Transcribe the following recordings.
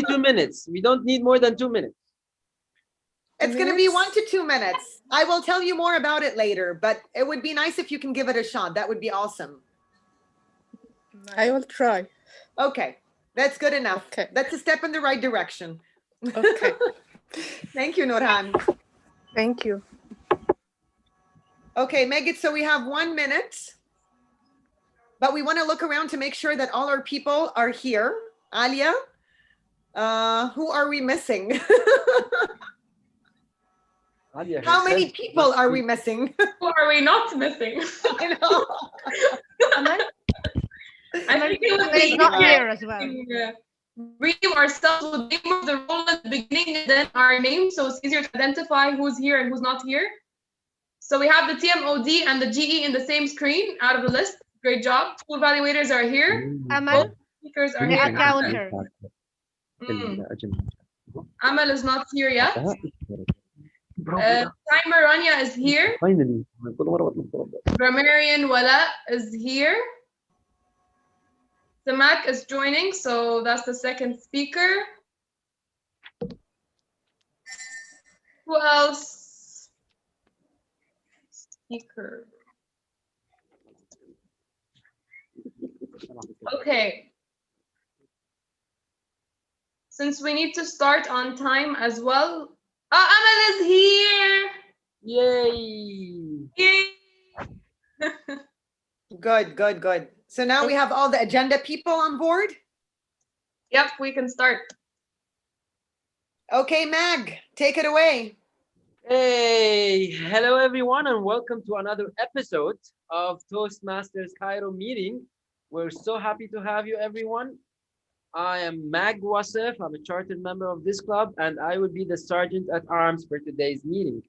2 minutes. We don't need more than 2 minutes. It's going to be 1 to 2 minutes. I will tell you more about it later, but it would be nice if you can give it a shot. That would be awesome. I will try. Okay, that's good enough. Okay. That's a step in the right direction. Okay. Thank you, Nurhan. Thank you. Okay, Megan, so we have 1 minute, but we want to look around to make sure that all our people are here. Alia, who are we missing? How many people are we missing? Who are we not missing? I know. I think it would be not here as well. Rename ourselves with the name of the role at the beginning and then our name, so it's easier to identify who's here and who's not here. So we have the TMOD and the GE in the same screen out of the list. Great job. Two evaluators are here. Amal, Both speakers are the here. accounter. Amal is not here yet. Timer Rania is here. Finally. Grammarian Wala is here. Samak is joining, so that's the second speaker. Who else? Speaker. Okay. Since we need to start on time as well. Amal is here. Yay! Yay. Good, good, good. So now we have all the agenda people on board. Yep, we can start. Okay, Mag, take it away. Hey, hello everyone, and welcome to another episode of Toastmasters Cairo meeting. We're so happy to have you, everyone. I am Mag Wasef. I'm a chartered member of this club, and I will be the Sergeant at Arms for today's meeting.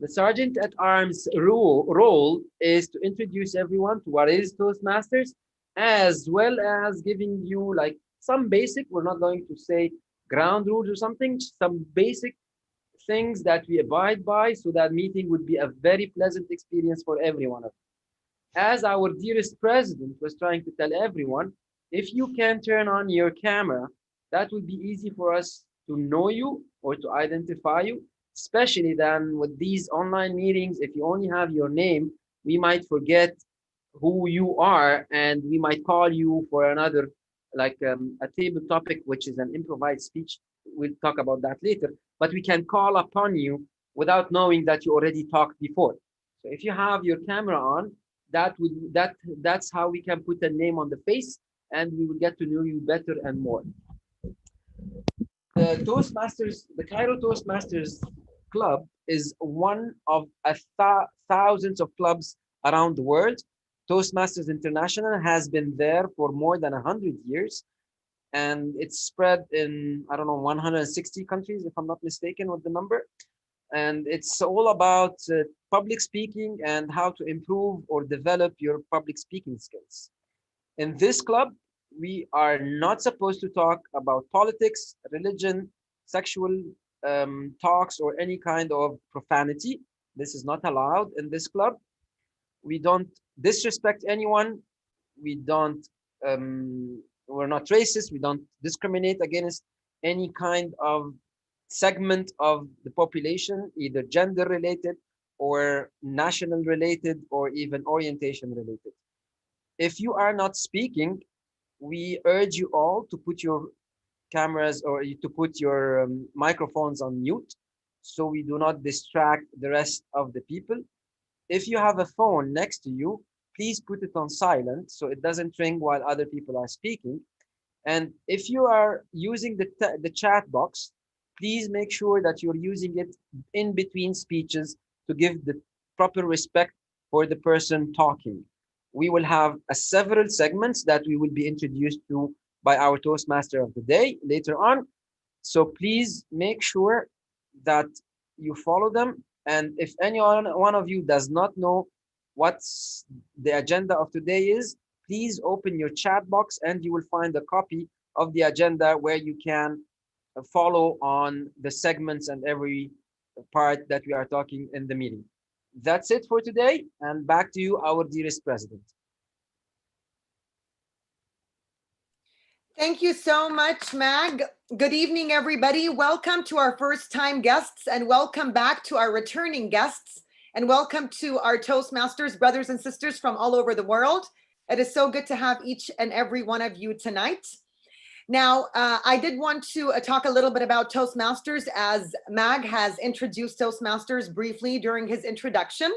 The Sergeant at Arms role is to introduce everyone to what is Toastmasters, as well as giving you like some basic, we're not going to say ground rules or something, some basic things that we abide by so that meeting would be a very pleasant experience for everyone. As our dearest president was trying to tell everyone, if you can turn on your camera, that would be easy for us to know you or to identify you, especially then with these online meetings. If you only have your name, we might forget who you are and we might call you for another, like a table topic, which is an improvised speech. We'll talk about that later, but we can call upon you without knowing that you already talked before. So if you have your camera on, that's how we can put a name on the face and we will get to know you better and more. The Toastmasters, the Cairo Toastmasters Club is one of thousands of clubs around the world. Toastmasters International has been there for more than 100 years, and it's spread in, I don't know, 160 countries, if I'm not mistaken with the number. And it's all about public speaking and how to improve or develop your public speaking skills. In this club, we are not supposed to talk about politics, religion, sexual talks, or any kind of profanity. This is not allowed in this club. We don't disrespect anyone. We don't, we're not racist. We don't discriminate against any kind of segment of the population, either gender related or national related or even orientation related. If you are not speaking, we urge you all to put your cameras or to put your microphones on mute so we do not distract the rest of the people. If you have a phone next to you, please put it on silent so it doesn't ring while other people are speaking. And if you are using the chat box, please make sure that you're using it in between speeches to give the proper respect for the person talking. We will have several segments that we will be introduced to by our Toastmaster of the day later on. So please make sure that you follow them. And if any one of you does not know what's the agenda of today is, please open your chat box and you will find a copy of the agenda where you can follow on the segments and every part that we are talking in the meeting. That's it for today, and back to you, our dearest president. Thank you so much, Mag. Good evening, everybody. Welcome to our first-time guests and welcome back to our returning guests and welcome to our Toastmasters brothers and sisters from all over the world. It is so good to have each and every one of you tonight. Now, I did want to talk a little bit about Toastmasters as Mag has introduced Toastmasters briefly during his introduction.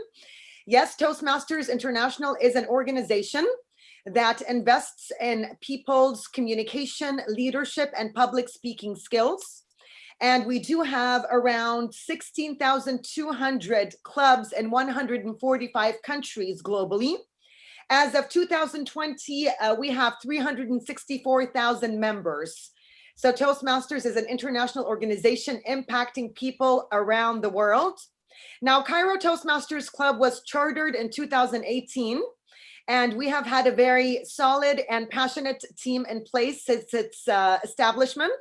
Yes, Toastmasters International is an organization that invests in people's communication, leadership, and public speaking skills. And we do have around 16,200 clubs in 145 countries globally. As of 2020, we have 364,000 members. So Toastmasters is an international organization impacting people around the world. Now, Cairo Toastmasters Club was chartered in 2018, and we have had a very solid and passionate team in place since its establishment.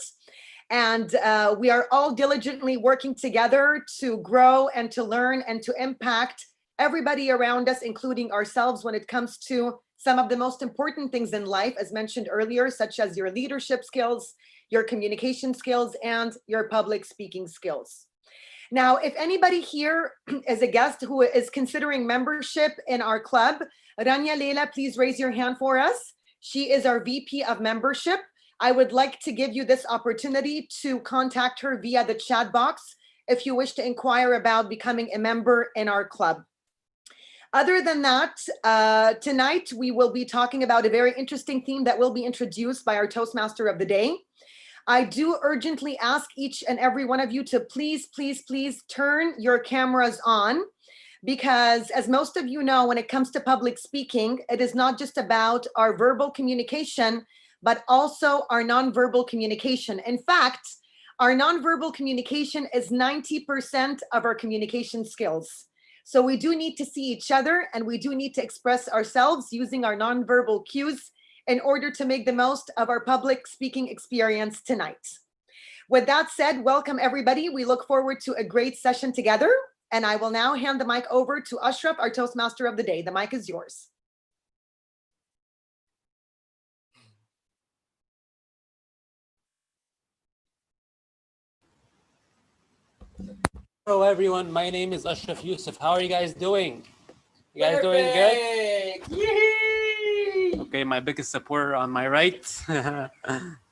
And we are all diligently working together to grow and to learn and to impact everybody around us, including ourselves, when it comes to some of the most important things in life, as mentioned earlier, such as your leadership skills, your communication skills, and your public speaking skills. Now, if anybody here is a guest who is considering membership in our club, Rania Leila, please raise your hand for us. She is our VP of membership. I would like to give you this opportunity to contact her via the chat box if you wish to inquire about becoming a member in our club. Other than that, tonight we will be talking about a very interesting theme that will be introduced by our Toastmaster of the Day. I do urgently ask each and every one of you to please, please, please turn your cameras on, because as most of you know, when it comes to public speaking, it is not just about our verbal communication, but also our nonverbal communication. In fact, our nonverbal communication is 90% of our communication skills. So we do need to see each other and we do need to express ourselves using our nonverbal cues in order to make the most of our public speaking experience tonight. With that said, welcome everybody. We look forward to a great session together. And I will now hand the mic over to Ashraf, our Toastmaster of the Day. The mic is yours. Hello everyone, my name is Ashraf Yusuf. How are you guys doing? You guys doing good? Yee! Okay, my biggest supporter on my right.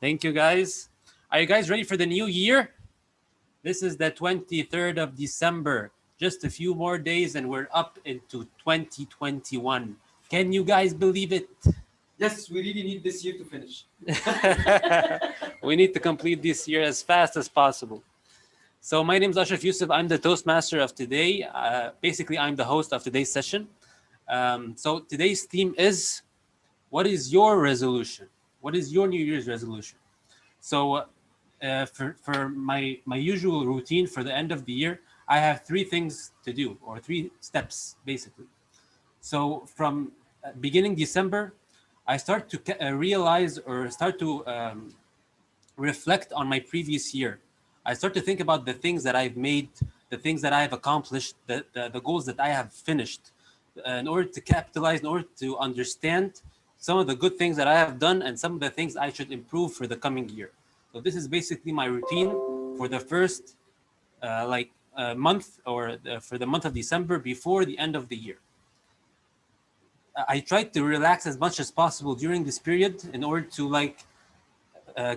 Thank you guys. Are you guys ready for the new year? This is the 23rd of December. Just a few more days and we're up into 2021. Can you guys believe it? Yes, we really need this year to finish. We need to complete this year as fast as possible. So my name is Ashraf Yusuf. I'm the Toastmaster of today. Basically, I'm the host of today's session. So today's theme is, what is your resolution? What is your New Year's resolution? So for my usual routine for the end of the year, I have 3 things to do, or 3 steps, basically. So from beginning December, I start to realize or start to reflect on my previous year. I start to think about the things that I've made, the things that I have accomplished, the goals that I have finished, in order to capitalize, in order to understand some of the good things that I have done and some of the things I should improve for the coming year. So this is basically my routine for the first month, or for the month of December before the end of the year. I try to relax as much as possible during this period in order to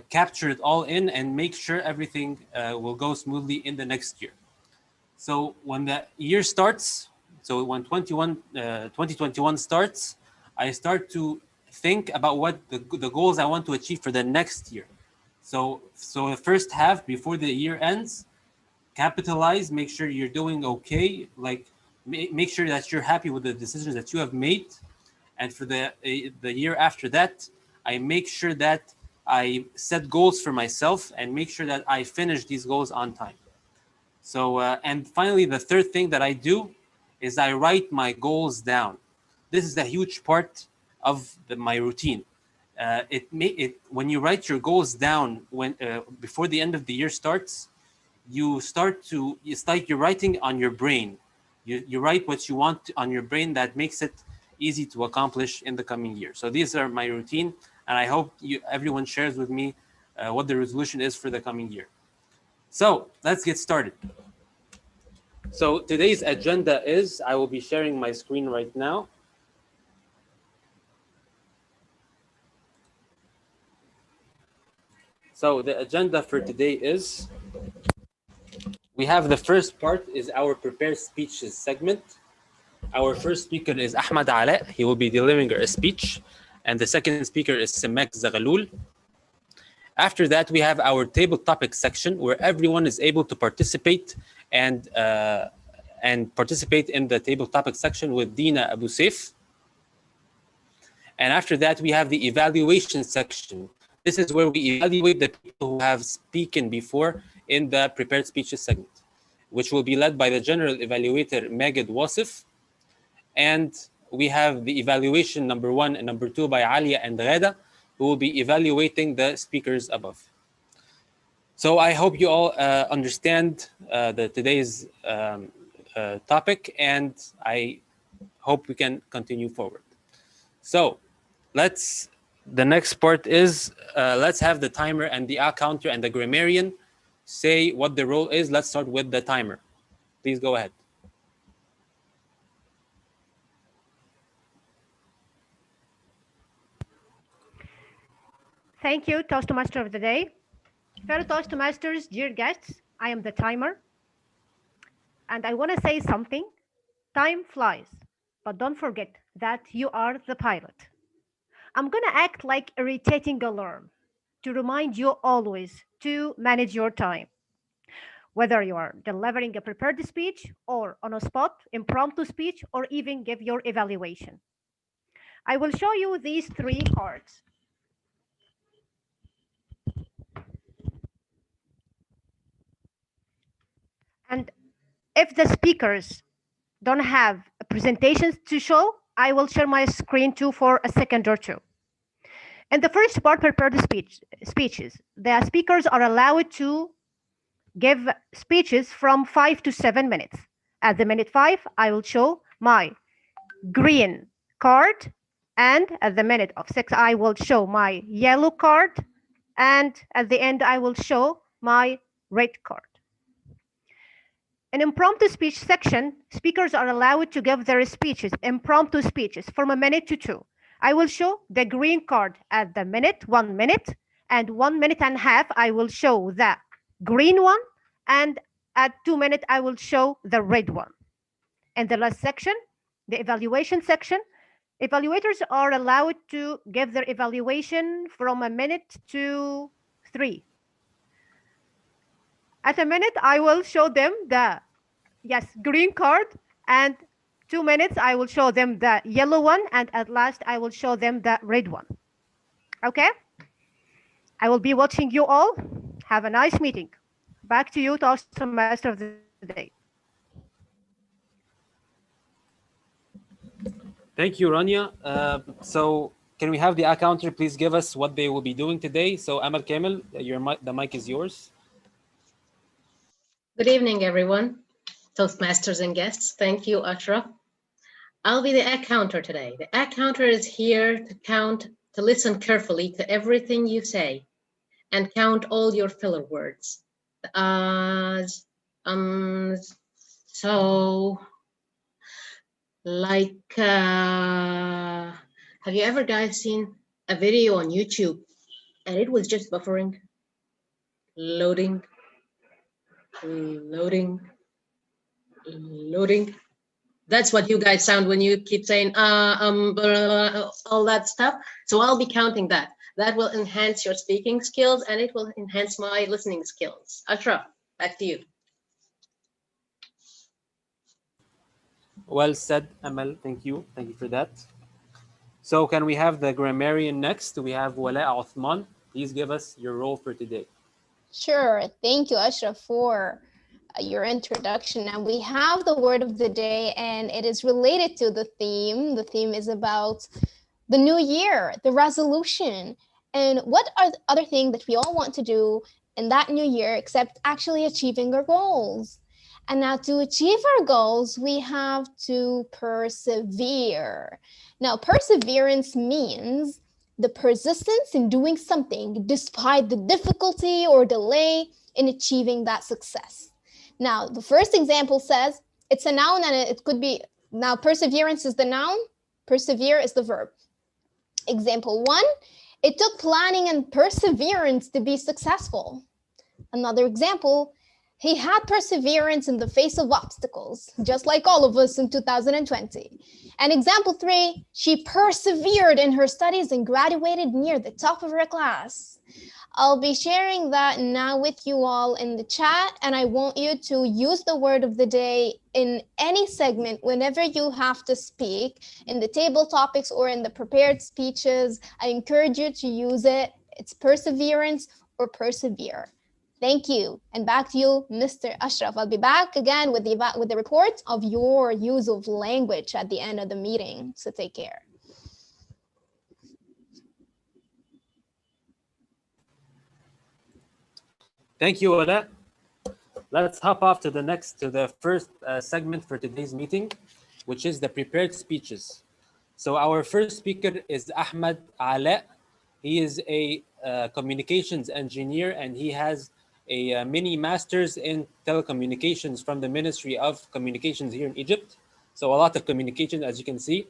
capture it all in and make sure everything will go smoothly in the next year. So when the year starts, so when 2021 starts, I start to think about what the goals I want to achieve for the next year. So the first half before the year ends, capitalize, make sure you're doing okay, make sure that you're happy with the decisions that you have made. And for the year after that, I make sure that I set goals for myself and make sure that I finish these goals on time. So, and finally, the third thing that I do is I write my goals down. This is a huge part of my routine. When you write your goals down before the end of the year starts, it's like you're writing on your brain. You write what you want on your brain that makes it easy to accomplish in the coming year. So these are my routine. and I hope everyone shares with me what the resolution is for the coming year. So let's get started. So today's agenda is, I will be sharing my screen right now. So the agenda for today is, we have the first part is our prepared speeches segment. Our first speaker is Ahmad Ala. He will be delivering a speech. And the second speaker is Simak Zaghaloul. After that, we have our table topic section where everyone is able to participate and participate in the table topic section with Dina Abu Saif. And after that, we have the evaluation section. This is where we evaluate the people who have spoken before in the prepared speeches segment, which will be led by the general evaluator, Magid Wasif. And we have the evaluation number 1 and number 2 by Alia and Ghada, who will be evaluating the speakers above. So I hope you all understand today's topic, and I hope we can continue forward. So the next part is, let's have the timer and the counter and the grammarian say what the role is. Let's start with the timer. Please go ahead. Thank you, Toastmaster of the Day. Fellow Toastmasters, dear guests, I am the timer. And I want to say something. Time flies, but don't forget that you are the pilot. I'm going to act like a irritating alarm to remind you always to manage your time. Whether you are delivering a prepared speech or on a spot, impromptu speech, or even give your evaluation. I will show you these 3 cards. And if the speakers don't have presentations to show, I will share my screen too for a second or two. In the first part, prepared speeches, the speakers are allowed to give speeches from 5 to 7 minutes. At the minute 5, I will show my green card, and at the minute of 6, I will show my yellow card, and at the end, I will show my red card. In impromptu speech section, speakers are allowed to give their speeches, impromptu speeches, from a minute to 2. I will show the green card at the minute, 1 minute, and 1 minute and a half, I will show the green one, and at 2 minutes, I will show the red one. In the last section, the evaluation section, evaluators are allowed to give their evaluation from a minute to 3. At a minute, I will show them the green card, and 2 minutes, I will show them the yellow one, and at last, I will show them the red one. Okay? I will be watching you all. Have a nice meeting. Back to you, Toastmaster of the Day. Thank you, Rania. So can we have the counter please give us what they will be doing today? So Amal Kamel, the mic is yours. Good evening, everyone. Toastmasters and guests. Thank you, Ashraf. I'll be the egg counter today. The egg counter is here to count, to listen carefully to everything you say and count all your filler words. The ahs, so, like, have you ever guys seen a video on YouTube and it was just buffering, loading, loading, loading? That's what you guys sound when you keep saying all that stuff. So I'll be counting that. That will enhance your speaking skills and it will enhance my listening skills. Ashraf, back to you. Well said, Amal. Thank you. Thank you for that. So can we have the grammarian next? We have Wala Othman. Please give us your role for today. Sure. Thank you, Ashraf, for your introduction. And we have the word of the day, and it is related to the theme. The theme is about the new year, the resolution, and what are the other things that we all want to do in that new year except actually achieving our goals. And now to achieve our goals, we have to persevere. Now, perseverance means the persistence in doing something despite the difficulty or delay in achieving that success. Now, the first example says it's a noun and it could be, now perseverance is the noun, persevere is the verb. Example 1, it took planning and perseverance to be successful. Another example, he had perseverance in the face of obstacles, just like all of us in 2020. And example 3, she persevered in her studies and graduated near the top of her class. I'll be sharing that now with you all in the chat, and I want you to use the word of the day in any segment whenever you have to speak, in the table topics or in the prepared speeches. I encourage you to use it. It's perseverance or persevere. Thank you. And back to you, Mr. Ashraf. I'll be back again with the report of your use of language at the end of the meeting. So take care. Thank you, Ola. Let's hop off to the first segment for today's meeting, which is the prepared speeches. So our first speaker is Ahmed Ala. He is a communications engineer, and he has a mini master's in telecommunications from the Ministry of Communications here in Egypt. So a lot of communication, as you can see,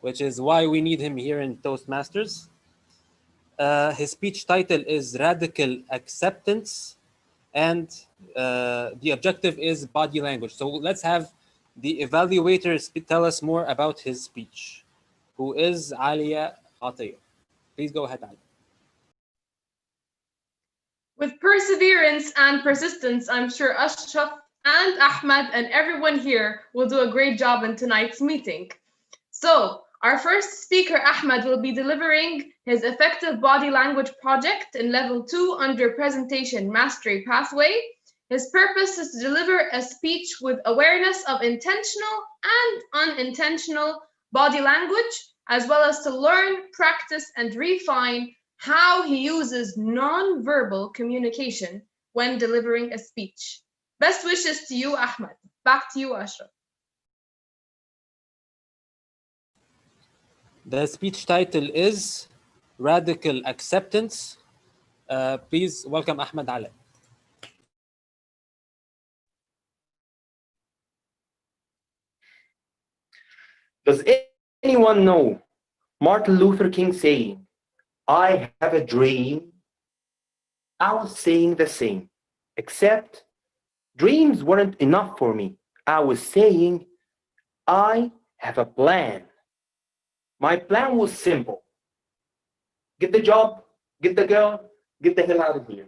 which is why we need him here in Toastmasters. His speech title is Radical Acceptance, and the objective is body language. So let's have the evaluator tell us more about his speech, who is Alia Atiyah. Please go ahead, Ali. With perseverance and persistence, I'm sure Ashraf and Ahmed and everyone here will do a great job in tonight's meeting. So, our first speaker, Ahmed, will be delivering his effective body language project in level 2 under presentation mastery pathway. His purpose is to deliver a speech with awareness of intentional and unintentional body language, as well as to learn, practice, and refine how he uses non-verbal communication when delivering a speech. Best wishes to you, Ahmed. Back to you, Ashraf. The speech title is Radical Acceptance. Please welcome Ahmed Ala. Does anyone know Martin Luther King saying, "I have a dream"? I was saying the same, except dreams weren't enough for me. I was saying, I have a plan. My plan was simple. Get the job, get the girl, get the hell out of here.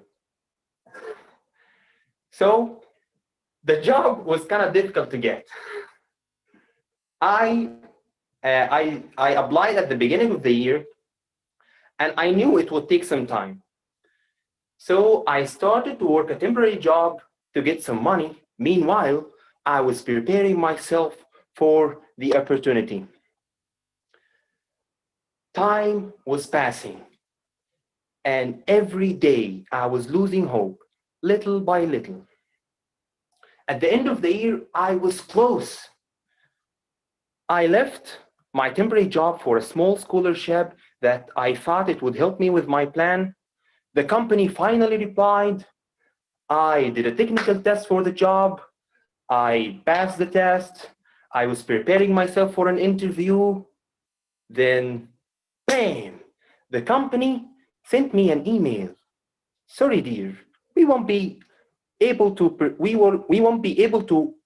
So the job was kind of difficult to get. I applied at the beginning of the year, and I knew it would take some time. So I started to work a temporary job to get some money. Meanwhile, I was preparing myself for the opportunity. Time was passing, and every day I was losing hope, little by little. At the end of the year, I was close. I left my temporary job for a small scholarship that I thought it would help me with my plan. The company finally replied. I did a technical test for the job. I passed the test. I was preparing myself for an interview. Then, bam, the company sent me an email. Sorry, dear, we won't be able to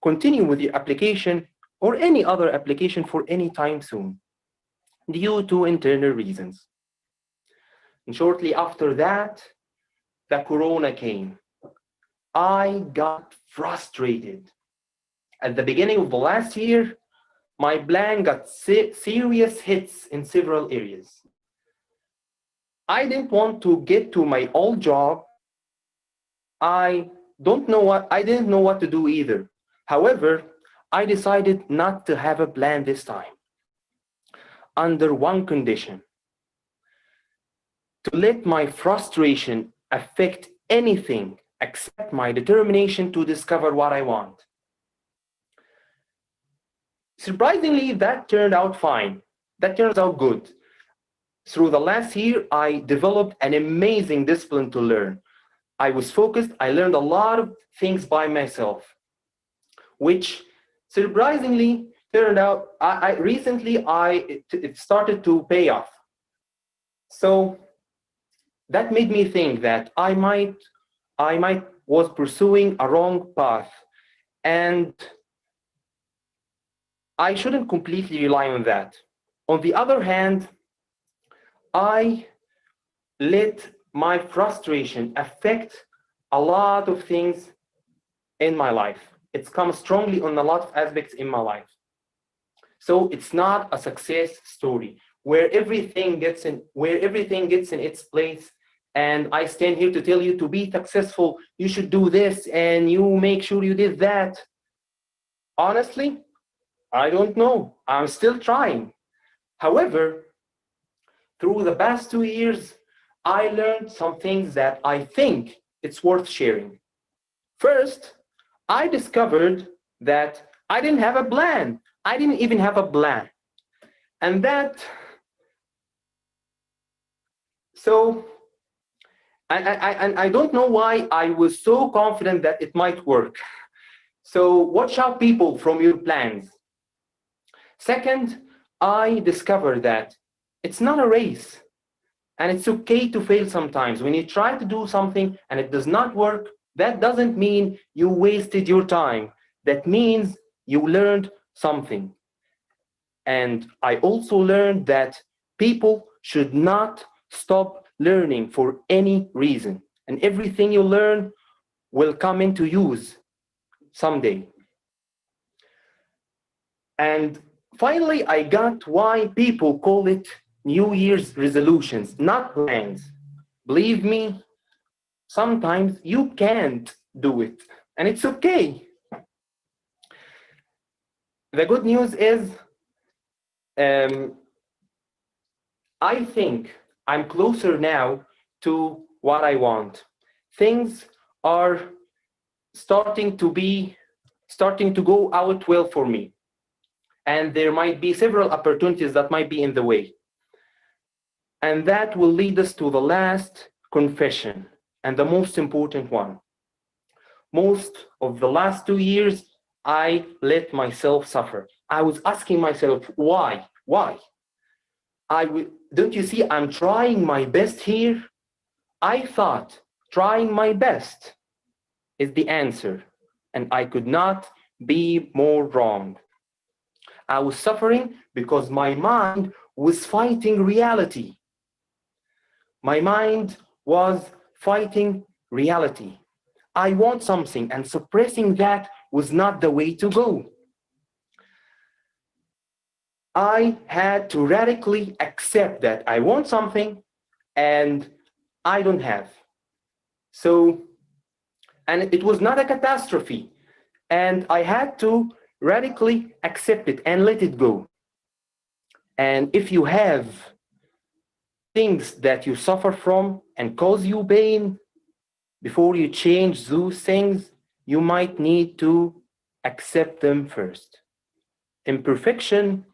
continue with your application or any other application for any time soon, due to internal reasons. And shortly after that, the corona came. I got frustrated. At the beginning of the last year, my plan got serious hits in several areas. I didn't want to get to my old job. I didn't know what to do either. However, I decided not to have a plan this time, under one condition: to let my frustration affect anything except my determination to discover what I want. Surprisingly, that turned out fine. That turns out good. Through the last year, I developed an amazing discipline to learn. I was focused. I learned a lot of things by myself, which surprisingly turned out, it started to pay off. So that made me think that I might was pursuing a wrong path, and I shouldn't completely rely on that. On the other hand, I let my frustration affect a lot of things in my life. It's come strongly on a lot of aspects in my life. So it's not a success story where everything gets in its place. And I stand here to tell you, to be successful, you should do this and you make sure you did that. Honestly, I don't know. I'm still trying. However, through the past 2 years, I learned some things that I think it's worth sharing. First, I discovered that I didn't have a plan. I didn't even have a plan. And I don't know why I was so confident that it might work. So watch out, people, from your plans. Second, I discovered that it's not a race, and it's okay to fail sometimes. When you try to do something and it does not work, that doesn't mean you wasted your time. That means you learned something. And I also learned that people should not stop learning for any reason. And everything you learn will come into use someday. And finally, I got why people call it New Year's resolutions, not plans. Believe me, sometimes you can't do it, and it's okay. The good news is, I think I'm closer now to what I want. Things are starting to go out well for me. And there might be several opportunities that might be in the way. And that will lead us to the last confession, and the most important one. Most of the last 2 years, I let myself suffer. I was asking myself, why? Why? Don't you see, I'm trying my best here? I thought trying my best is the answer, and I could not be more wrong. I was suffering because my mind was fighting reality. My mind was fighting reality. I want something, and suppressing that was not the way to go. I had to radically accept that I want something and I don't have. So, and it was not a catastrophe. And I had to radically accept it and let it go. And if you have things that you suffer from and cause you pain, before you change those things, you might need to accept them first. Imperfection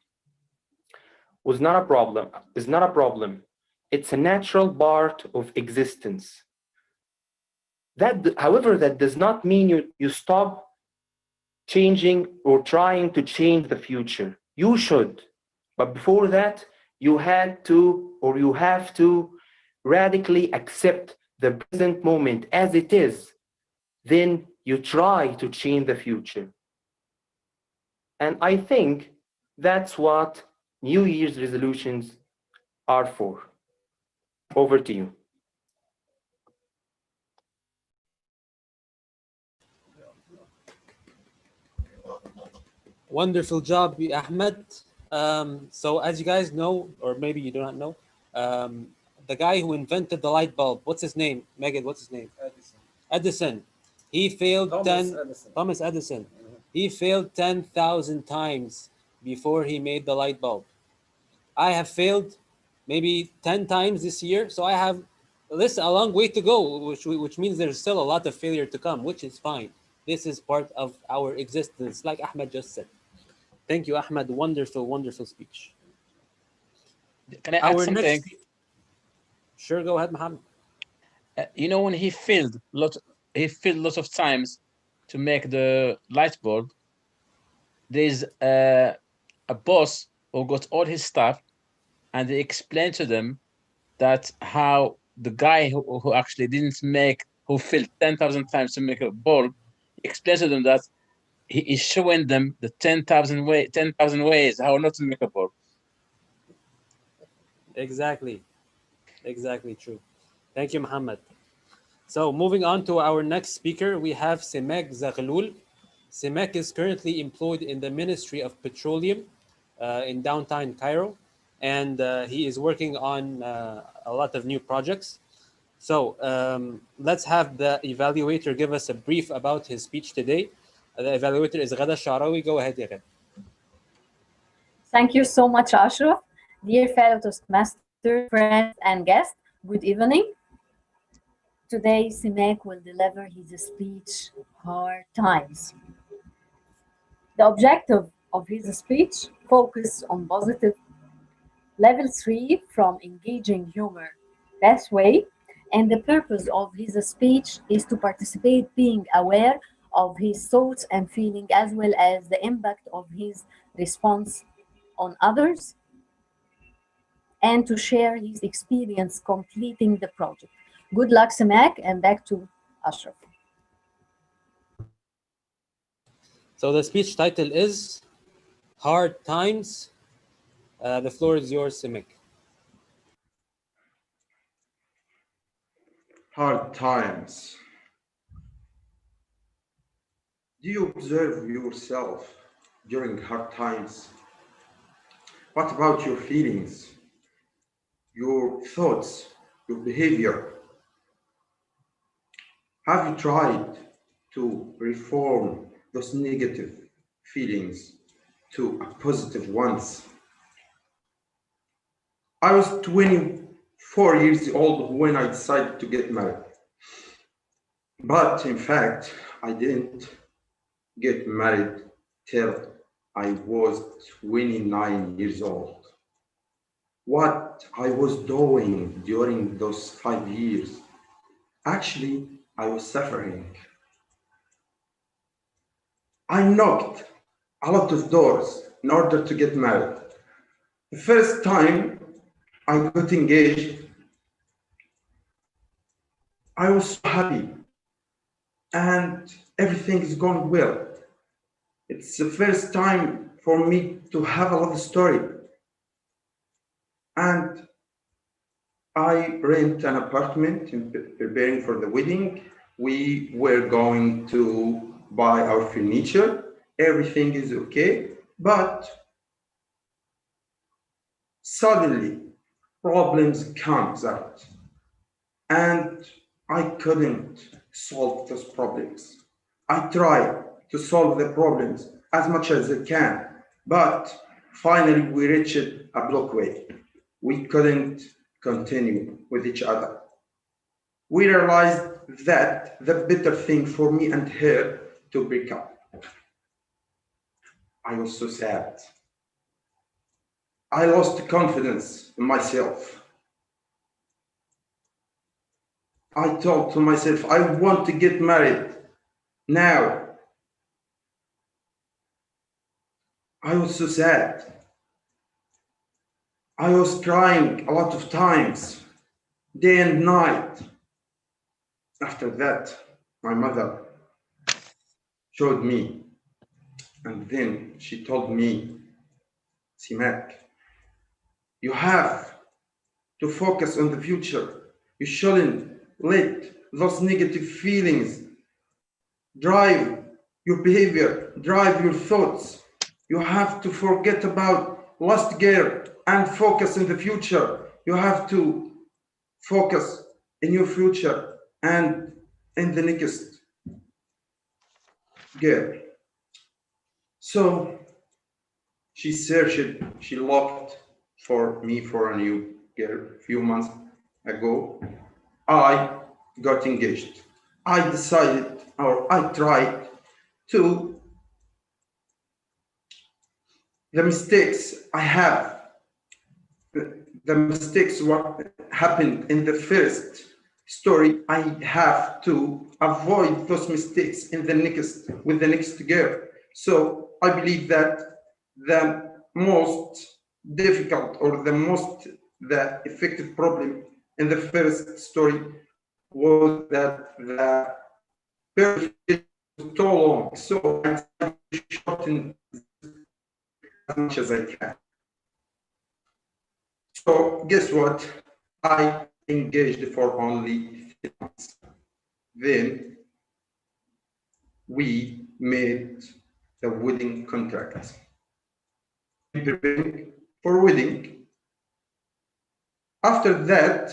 is not a problem. It's a natural part of existence. However, that does not mean you stop changing or trying to change the future. You should. But before that, you have to radically accept the present moment as it is. Then you try to change the future. And I think that's what New Year's resolutions are for. Over to you. Wonderful job, Ahmed. So as you guys know, or maybe you do not know, the guy who invented the light bulb, what's his name? Megan, what's his name? Edison. He failed Thomas Edison. He failed 10,000 times before he made the light bulb. I have failed maybe 10 times this year, so I have a long way to go, which means there's still a lot of failure to come, which is fine. This is part of our existence, like Ahmed just said. Thank you, Ahmed. Wonderful, wonderful speech. Can I add something? Sure, go ahead, Mohammed. You know, when he failed lots of times to make the light bulb. There's a boss who got all his staff, and they explained to them that how the guy who actually didn't make, who failed 10,000 times to make a bulb, explains to them that he is showing them the 10,000 ways how not to make a bulb. Exactly true. Thank you, Mohammed. So moving on to our next speaker, we have Semek Zaghloul. Semek is currently employed in the Ministry of Petroleum in downtown Cairo, and he is working on a lot of new projects. So let's have the evaluator give us a brief about his speech today. The evaluator is Ghada Sharawi. Go ahead, Ghada. Thank you so much, Ashraf. Dear fellow Toastmasters, friends, and guests, good evening. Today, Simek will deliver his speech, Hard Times. The objective of his speech focus on positive level 3 from engaging humor best way, and the purpose of his speech is to participate being aware of his thoughts and feeling as well as the impact of his response on others, and to share his experience completing the project. Good luck, Samak, and back to Ashraf. So the speech title is Hard Times. The floor is yours, Semek. Hard times. Do you observe yourself during hard times? What about your feelings, your thoughts, your behavior? Have you tried to reform those negative feelings to a positive ones? I was 24 years old when I decided to get married. But in fact, I didn't get married till I was 29 years old. What I was doing during those 5 years, actually, I was suffering. I knocked a lot of doors in order to get married. The first time I got engaged, I was so happy and everything is going well. It's the first time for me to have a love story. And I rent an apartment in preparing for the wedding. We were going to buy our furniture. Everything is okay, but suddenly problems comes out and I couldn't solve those problems. I tried to solve the problems as much as I can, but finally we reached a blockway. We couldn't continue with each other. We realized that the better thing for me and her to break up. I was so sad. I lost confidence in myself. I told to myself, I want to get married now. I was so sad. I was crying a lot of times, day and night. After that, my mother showed me, and then she told me, Simak, you have to focus on the future. You shouldn't let those negative feelings drive your behavior, drive your thoughts. You have to forget about last year and focus in the future. You have to focus in your future and in the next year. So she searched, she looked for me for a new girl a few months ago. I got engaged. I decided, or I tried to the mistakes I have, the mistakes what happened in the first story, I have to avoid those mistakes in the next with the next girl. So I believe that the most difficult or the effective problem in the first story was that the period was so long. So I tried to shorten as much as I can. So guess what? I engaged for only 3 months. Then we made the wedding contract. Preparing for wedding. After that,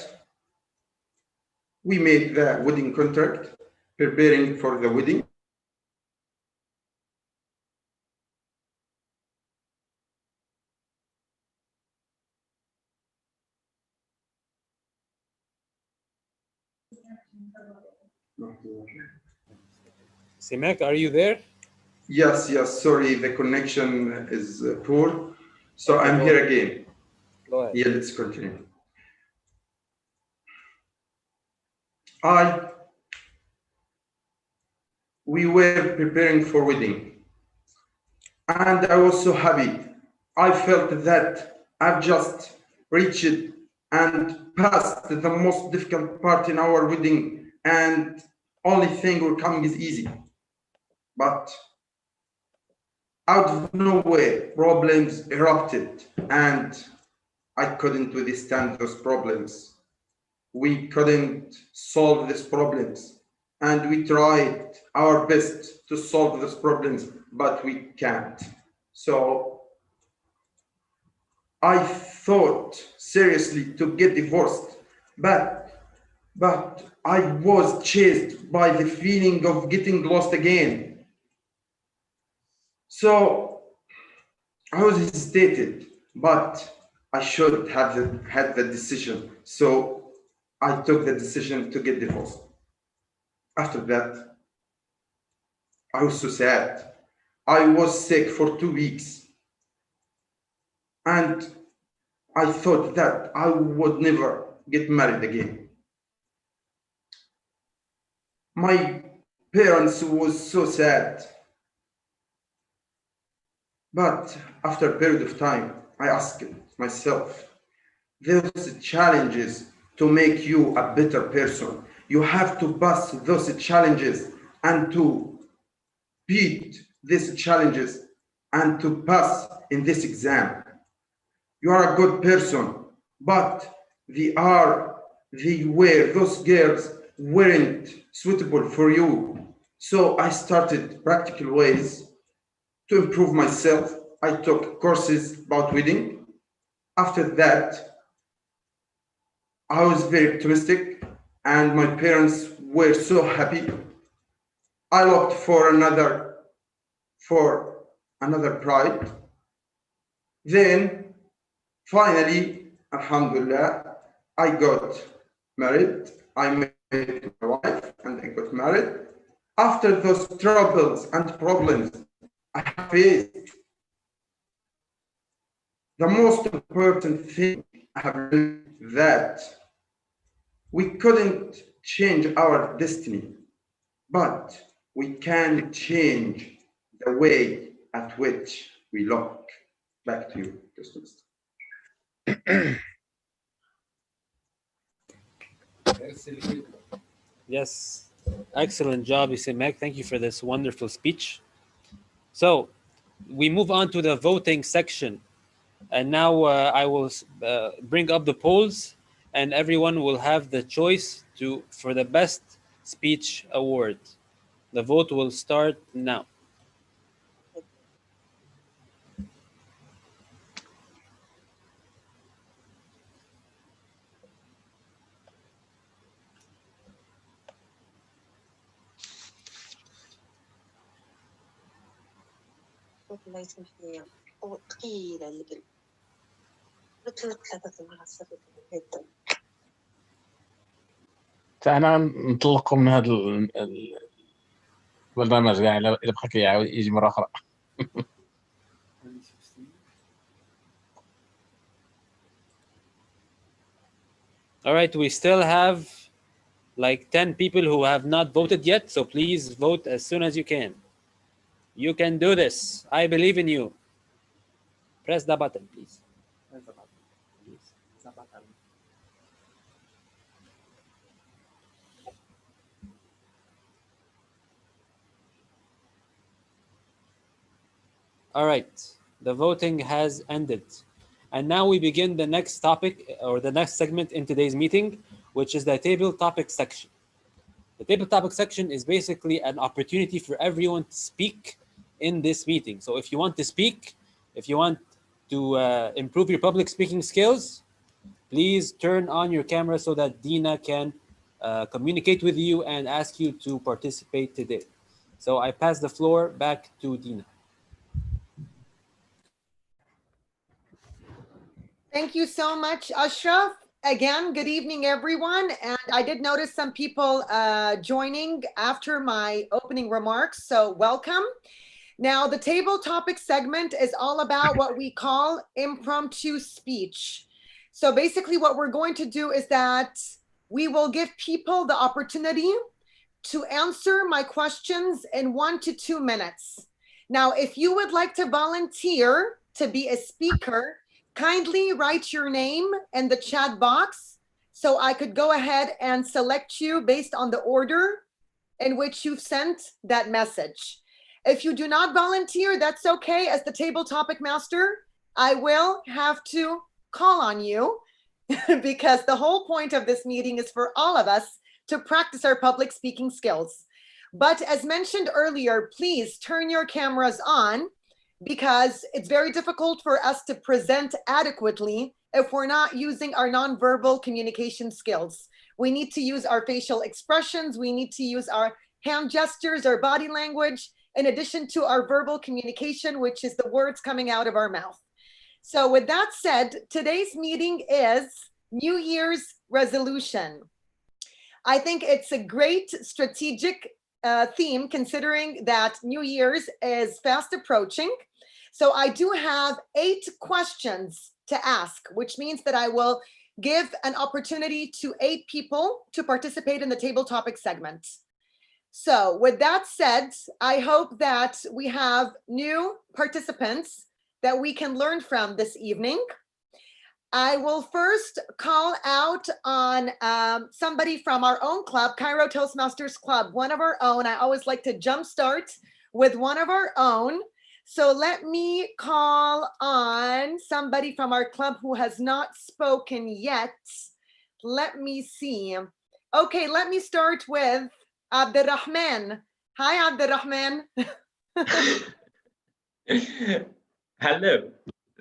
we made the wedding contract, preparing for the wedding. Simek, are you there? Yes, yes, sorry, the connection is poor. So Okay, I'm go here ahead. again. Go ahead. Yeah, let's continue. We were preparing for wedding, and I was so happy. I felt that I've just reached and passed the most difficult part in our wedding, and only thing will coming is easy. But out of nowhere, problems erupted, and I couldn't withstand those problems. We couldn't solve these problems, and we tried our best to solve those problems, but we can't. So I thought seriously to get divorced, but I was chased by the feeling of getting lost again. So I was hesitated, but I should have had the decision. So I took the decision to get divorced. After that, I was so sad. I was sick for 2 weeks, and I thought that I would never get married again. My parents was so sad, but after a period of time, I asked myself, those challenges to make you a better person. You have to pass those challenges and to beat these challenges and to pass in this exam. You are a good person, but those girls weren't suitable for you. So I started practical ways to improve myself. I took courses about wedding. After that, I was very optimistic, and my parents were so happy. I looked for another bride. Then finally, Alhamdulillah, I got married. I met my wife and I got married. After those troubles and problems I faced, the most important thing I have learned that we couldn't change our destiny, but we can change the way at which we look. Back to you, Mr. Yes, excellent job, Isimek. Thank you for this wonderful speech. So we move on to the voting section. And now I will bring up the polls, and everyone will have the choice for the best speech award. The vote will start now. فانا نطلقكم من هذا البرنامج كاع الا بقى كيعاود يجي مره اخرى. All right, we still have like 10 people who have not voted yet, so please vote as soon as you can. You can do this. I believe in you. Press the button, please. Press the button, please. The button. All right, the voting has ended. And now we begin the next topic or the next segment in today's meeting, which is the table topic section. The table topic section is basically an opportunity for everyone to speak in this meeting. So if you want to speak, if you want to improve your public speaking skills, please turn on your camera so that Dina can communicate with you and ask you to participate today. So I pass the floor back to Dina. Thank you so much, Ashraf. Again, good evening, everyone. And I did notice some people joining after my opening remarks, so welcome. Now, the table topic segment is all about what we call impromptu speech. So basically what we're going to do is that we will give people the opportunity to answer my questions in 1 to 2 minutes. Now, if you would like to volunteer to be a speaker, kindly write your name in the chat box so I could go ahead and select you based on the order in which you've sent that message. If you do not volunteer, that's okay. As the table topic master, I will have to call on you because the whole point of this meeting is for all of us to practice our public speaking skills. But as mentioned earlier, please turn your cameras on because it's very difficult for us to present adequately if we're not using our nonverbal communication skills. We need to use our facial expressions. We need to use our hand gestures, our body language, in addition to our verbal communication, which is the words coming out of our mouth. So with that said, today's meeting is New Year's resolution. I think it's a great strategic theme considering that New Year's is fast approaching. So I do have 8 questions to ask, which means that I will give an opportunity to 8 people to participate in the table topic segment. So with that said, I hope that we have new participants that we can learn from this evening. I will first call out on somebody from our own club, Cairo Toastmasters Club, one of our own. I always like to jumpstart with one of our own. So let me call on somebody from our club who has not spoken yet. Let me see. Okay, let me start with Abdurrahman. Hi, Abdurrahman. Hello.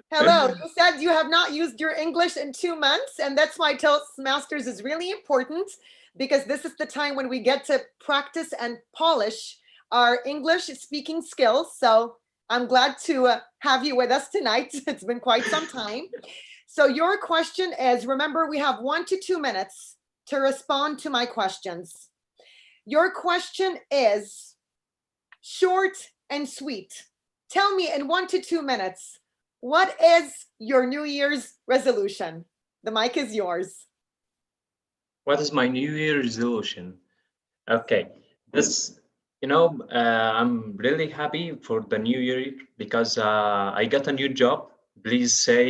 Hello. You said you have not used your English in 2 months, and that's why Toastmasters is really important because this is the time when we get to practice and polish our English speaking skills. So I'm glad to have you with us tonight. It's been quite some time. So your question is, remember, we have 1 to 2 minutes to respond to my questions. Your question is short and sweet. Tell me in 1 to 2 minutes, what is your New Year's resolution? The mic is yours. What is my New Year resolution? Okay, I'm really happy for the New Year because I got a new job. Please say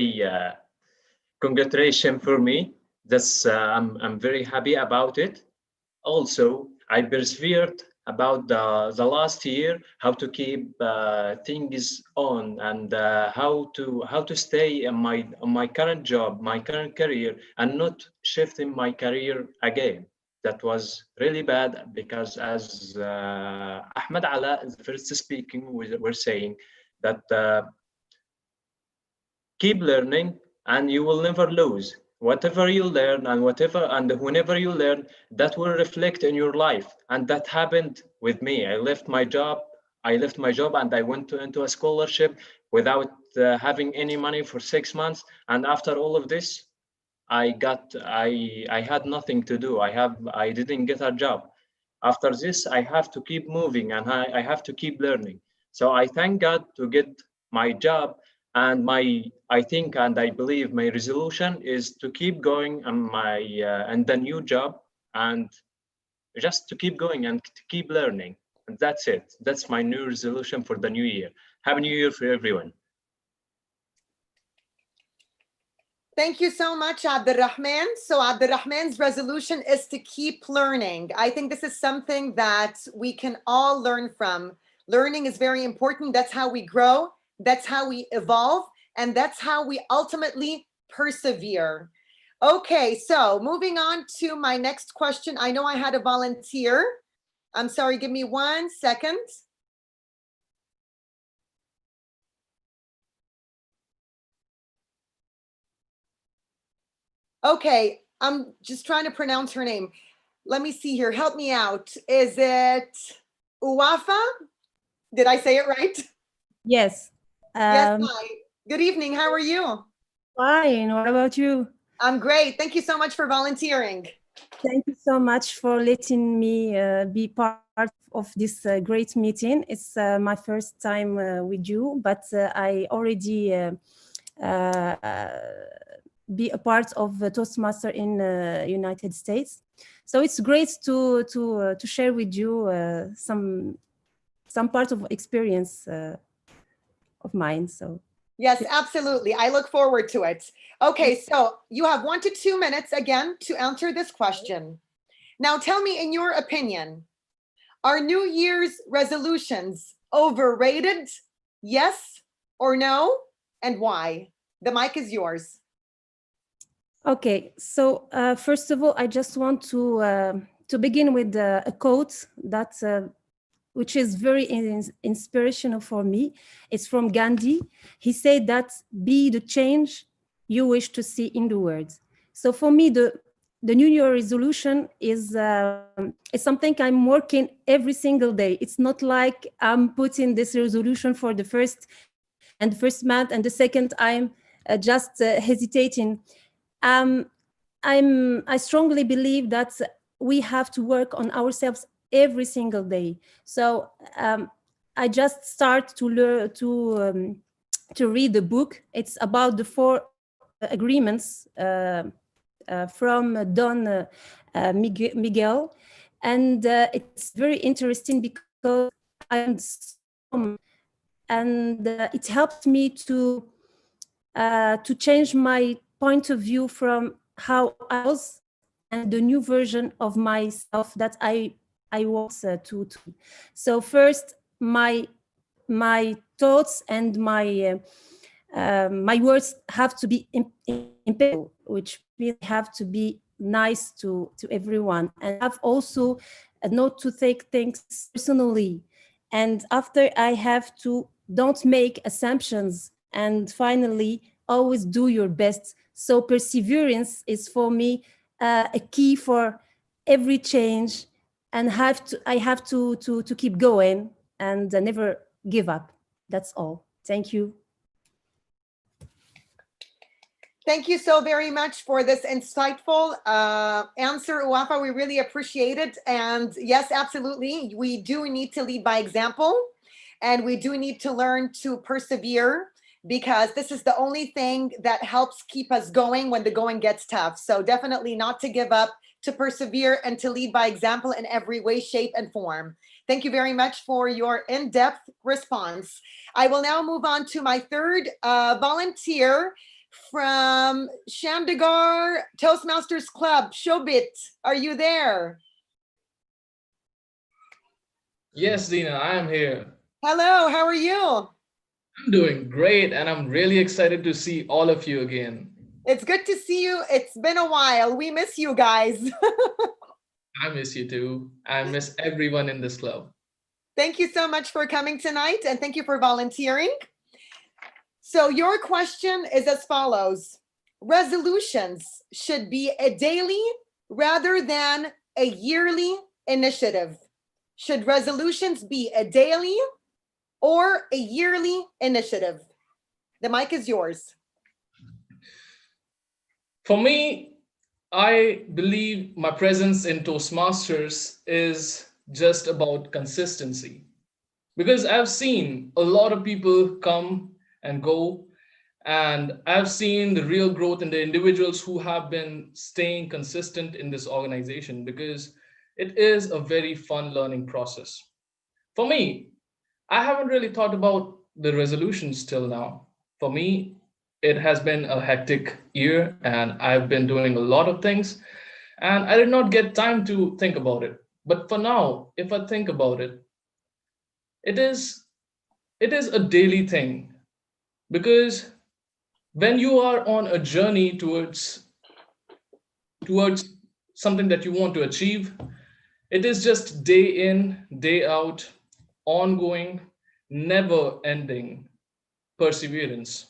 congratulations for me. I'm very happy about it. Also, I persevered about the last year, how to keep things on and how to stay on my current job, my current career, and not shifting my career again. That was really bad because as Ahmed Ala, the first speaking, were saying that keep learning and you will never lose. Whatever you learn and whenever you learn, that will reflect in your life. And that happened with me. I left my job and I went into a scholarship without having any money for 6 months. And after all of this, I had nothing to do. I didn't get a job. After this, I have to keep moving and I have to keep learning. So I thank God to get my job And I think and I believe my resolution is to keep going on my and the new job, and just to keep going and to keep learning. And that's it. That's my new resolution for the new year. Happy New Year for everyone. Thank you so much, Abdurrahman. So Abdurrahman's resolution is to keep learning. I think this is something that we can all learn from. Learning is very important. That's how we grow. That's how we evolve. And that's how we ultimately persevere. Okay, so moving on to my next question. I know I had a volunteer. I'm sorry, give me 1 second. Okay, I'm just trying to pronounce her name. Let me see here. Help me out. Is it Uwafa? Did I say it right? Yes. Yes, hi. Good evening. How are you? Fine. What about you? I'm great. Thank you so much for volunteering. Thank you so much for letting me be part of this great meeting. It's my first time with you, but I already be a part of Toastmaster in United States. So it's great to share with you some part of experience of mine. So yes, absolutely. I look forward to it. Okay, so you have 1 to 2 minutes again to answer this question. Now tell me, in your opinion, are New Year's resolutions overrated? Yes or no? And why? The mic is yours. Okay, so first of all, I just want to begin with a quote that which is very inspirational for me. It's from Gandhi. He said that be the change you wish to see in the world. So for me, the New Year resolution is something I'm working every single day. It's not like I'm putting this resolution for the first month and the second I'm just hesitating. I strongly believe that we have to work on ourselves every single day. So I just start to learn to read the book. It's about the 4 agreements from Don Miguel, and it's very interesting because I'm and it helped me to change my point of view from how I was and the new version of myself that I want to. So first, my thoughts and my words have to be impactful, which means I have to be nice to everyone, and have also not to take things personally. And after, I have to don't make assumptions, and finally always do your best. So perseverance is for me a key for every change, and I have to keep going and never give up. That's all. Thank you. Thank you so very much for this insightful answer, Uwafa. We really appreciate it. And yes, absolutely, we do need to lead by example, and we do need to learn to persevere, because this is the only thing that helps keep us going when the going gets tough. So definitely not to give up, to persevere, and to lead by example in every way, shape, and form. Thank you very much for your in-depth response. I will now move on to my third volunteer from Shamdigar Toastmasters Club. Shobit, are you there? Yes, Dina, I am here. Hello, how are you? I'm doing great, and I'm really excited to see all of you again. It's good to see you. It's been a while. We miss you guys. I miss you too. I miss everyone in this club. Thank you so much for coming tonight, and thank you for volunteering. So your question is as follows. Resolutions should be a daily rather than a yearly initiative. Should resolutions be a daily or a yearly initiative? The mic is yours. For me, I believe my presence in Toastmasters is just about consistency. Because I've seen a lot of people come and go, And I've seen the real growth in the individuals who have been staying consistent in this organization, because it is a very fun learning process. For me, I haven't really thought about the resolutions till now. For me, it has been a hectic year and I've been doing a lot of things and I did not get time to think about it. But for now, if I think about it, it is a daily thing, because when you are on a journey towards something that you want to achieve, it is just day in, day out, ongoing, never ending perseverance.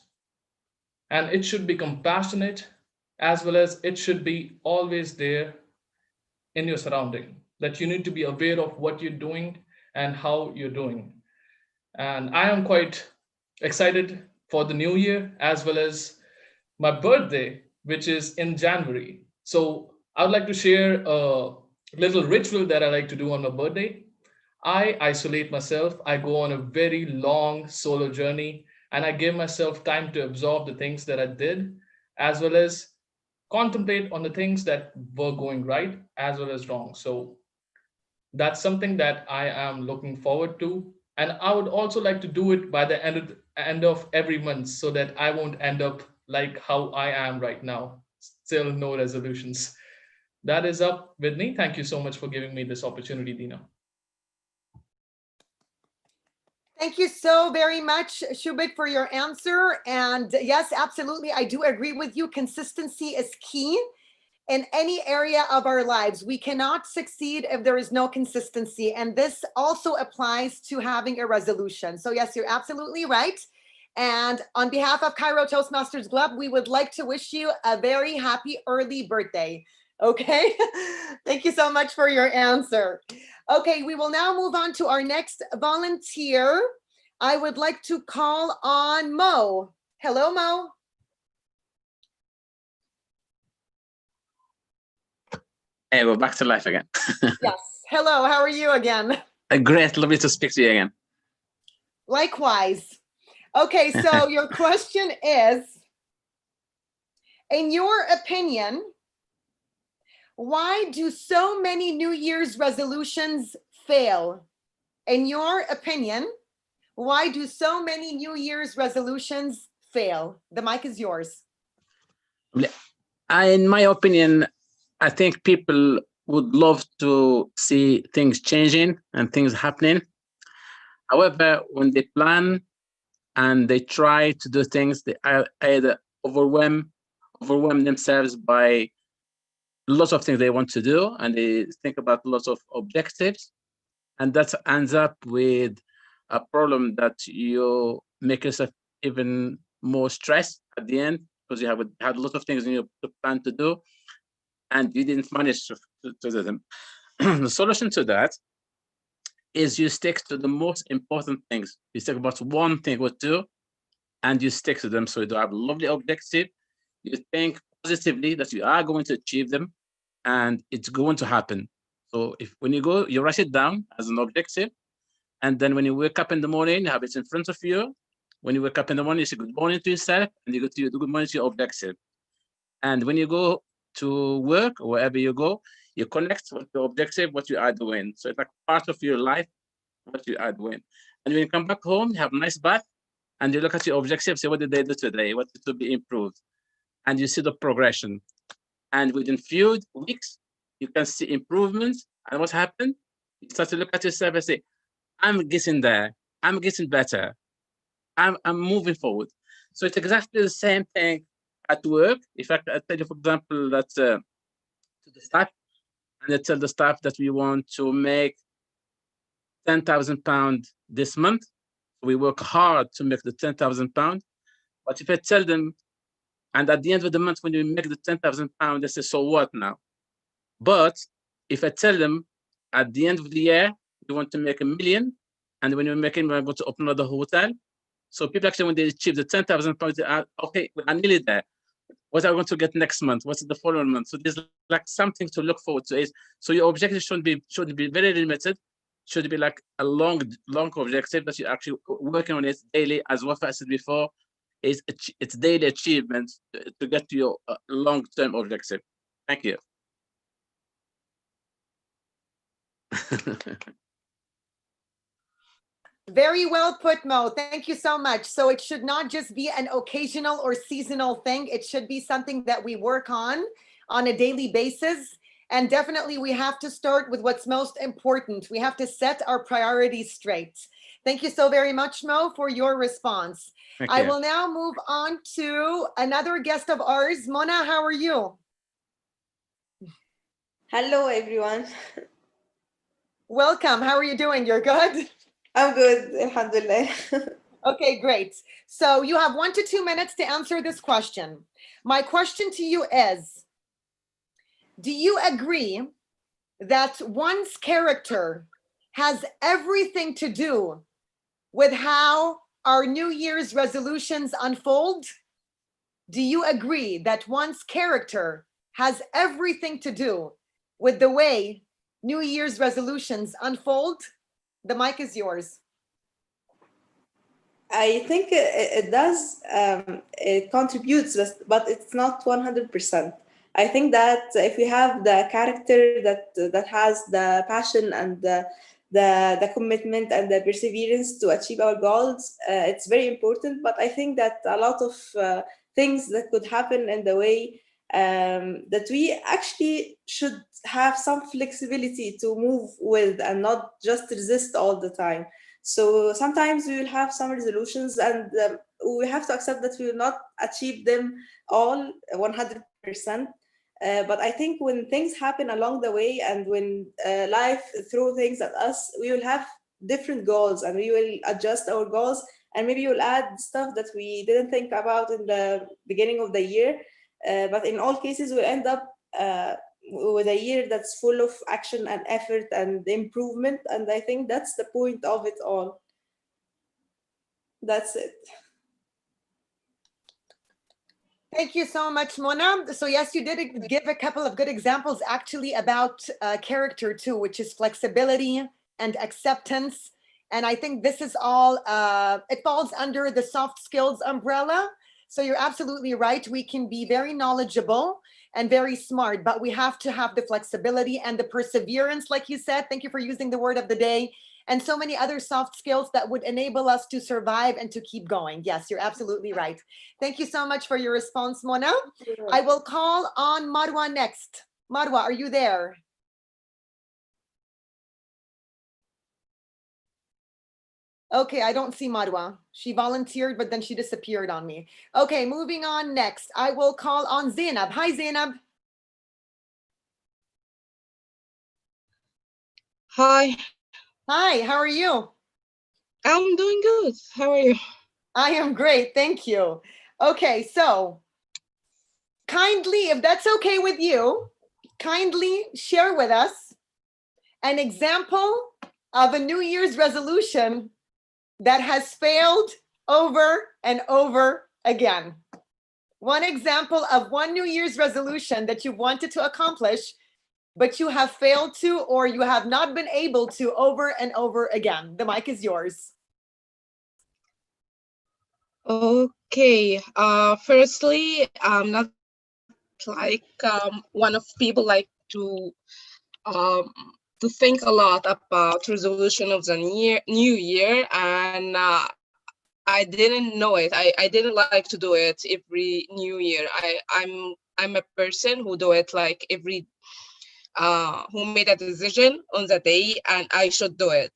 And it should be compassionate, as well as it should be always there in your surrounding, that you need to be aware of what you're doing and how you're doing. And I am quite excited for the new year, as well as my birthday, which is in January. So I would like to share a little ritual that I like to do on my birthday. I isolate myself. I go on a very long solo journey and I give myself time to absorb the things that I did, as well as contemplate on the things that were going right as well as wrong. So that's something that I am looking forward to. And I would also like to do it by the end of every month, so that I won't end up like how I am right now. Still no resolutions. That is up with me. Thank you so much for giving me this opportunity, Dina. Thank you so very much, Shubit, for your answer. And yes, absolutely, I do agree with you. Consistency is key in any area of our lives. We cannot succeed if there is no consistency. And this also applies to having a resolution. So yes, you're absolutely right. And on behalf of Cairo Toastmasters Club, we would like to wish you a very happy early birthday. Okay, thank you so much for your answer. Okay, we will now move on to our next volunteer. I would like to call on Mo. Hello, Mo. Hey, we're back to life again. Yes. Hello, how are you again? Great, lovely to speak to you again. Likewise. Okay, so your question is, in your opinion, why do so many New Year's resolutions fail? In your opinion, why do so many New Year's resolutions fail? The mic is yours. In my opinion, I think people would love to see things changing and things happening. However, when they plan and they try to do things, they either overwhelm themselves by lots of things they want to do, and they think about lots of objectives, and that ends up with a problem that you make yourself even more stressed at the end, because you have had a lot of things in your plan to do, and you didn't manage to do them. The solution to that is you stick to the most important things. You stick about one thing or two, and you stick to them. So you have a lovely objective. You think positively that you are going to achieve them, and it's going to happen. So if when you go, you write it down as an objective, and then when you wake up in the morning, you have it in front of you. When you wake up in the morning, you say good morning to yourself, and you go to your good morning to your objective. And when you go to work or wherever you go, you connect with the objective, what you are doing. So it's like part of your life, what you are doing. And when you come back home, you have a nice bath, and you look at your objective, say, what did they do today? What to be improved? And you see the progression. And within few weeks, you can see improvements. And what happened? You start to look at yourself and say, I'm getting there. I'm getting better. I'm moving forward. So it's exactly the same thing at work. In fact, I tell you, for example, that to the staff, and I tell the staff that we want to make £10,000 this month. We work hard to make the £10,000. But if I tell them, and at the end of the month, when you make the £10,000, they say, so what now? But if I tell them at the end of the year, you want to make £1 million, and when you're making, we're going to open another hotel. So people actually, when they achieve the £10,000, they are, okay, I'm nearly there. What are we going to get next month? What's the following month? So there's like something to look forward to. So your objective should be very limited. Should be like a long objective that you're actually working on it daily, as Wafa said before. it's daily achievements to get to your long-term objective. Thank you. Very well put, Mo. Thank you so much. So it should not just be an occasional or seasonal thing. It should be something that we work on a daily basis. And definitely we have to start with what's most important. We have to set our priorities straight. Thank you so very much, Mo, for your response. Thank I you. will now move on to another guest of ours. Mona, how are you? Hello, everyone. Welcome. How are you doing? You're good? I'm good, alhamdulillah. Okay, great. So you have 1 to 2 minutes to answer this question. My question to you is, do you agree that one's character has everything to do with how our New Year's resolutions unfold? Do you agree that one's character has everything to do with the way New Year's resolutions unfold? The mic is yours. I think it does, it contributes, but it's not 100%. I think that if we have the character that has the passion and the commitment and the perseverance to achieve our goals, it's very important. But I think that a lot of things that could happen in the way that we actually should have some flexibility to move with and not just resist all the time. So sometimes we will have some resolutions and we have to accept that we will not achieve them all 100%. But I think when things happen along the way and when life throws things at us, we will have different goals and we will adjust our goals and maybe you'll add stuff that we didn't think about in the beginning of the year. But in all cases, we'll end up with a year that's full of action and effort and improvement. And I think that's the point of it all. That's it. Thank you so much, Mona. So yes, you did give a couple of good examples actually about character too, which is flexibility and acceptance. And I think this is all, it falls under the soft skills umbrella. So you're absolutely right. We can be very knowledgeable and very smart, but we have to have the flexibility and the perseverance, like you said. Thank you for using the word of the day. And so many other soft skills that would enable us to survive and to keep going. Yes, you're absolutely right. Thank you so much for your response, Mona. I will call on Marwa next. Marwa, are you there? Okay, I don't see Marwa. She volunteered, but then she disappeared on me. Okay, moving on next. I will call on Zainab. Hi, Zainab. Hi. Hi, how are you? I'm doing good. How are you? I am great, thank you. Okay, so kindly, if that's okay with you, kindly share with us an example of a New Year's resolution that has failed over and over again. One example of one New Year's resolution that you wanted to accomplish, but you have failed to, or you have not been able to over and over again. The mic is yours. Okay. Firstly, I'm not like one of people like to think a lot about resolution of the new year, and I didn't know it. I didn't like to do it every new year. I'm a person who do it like every who made a decision on the day and I should do it.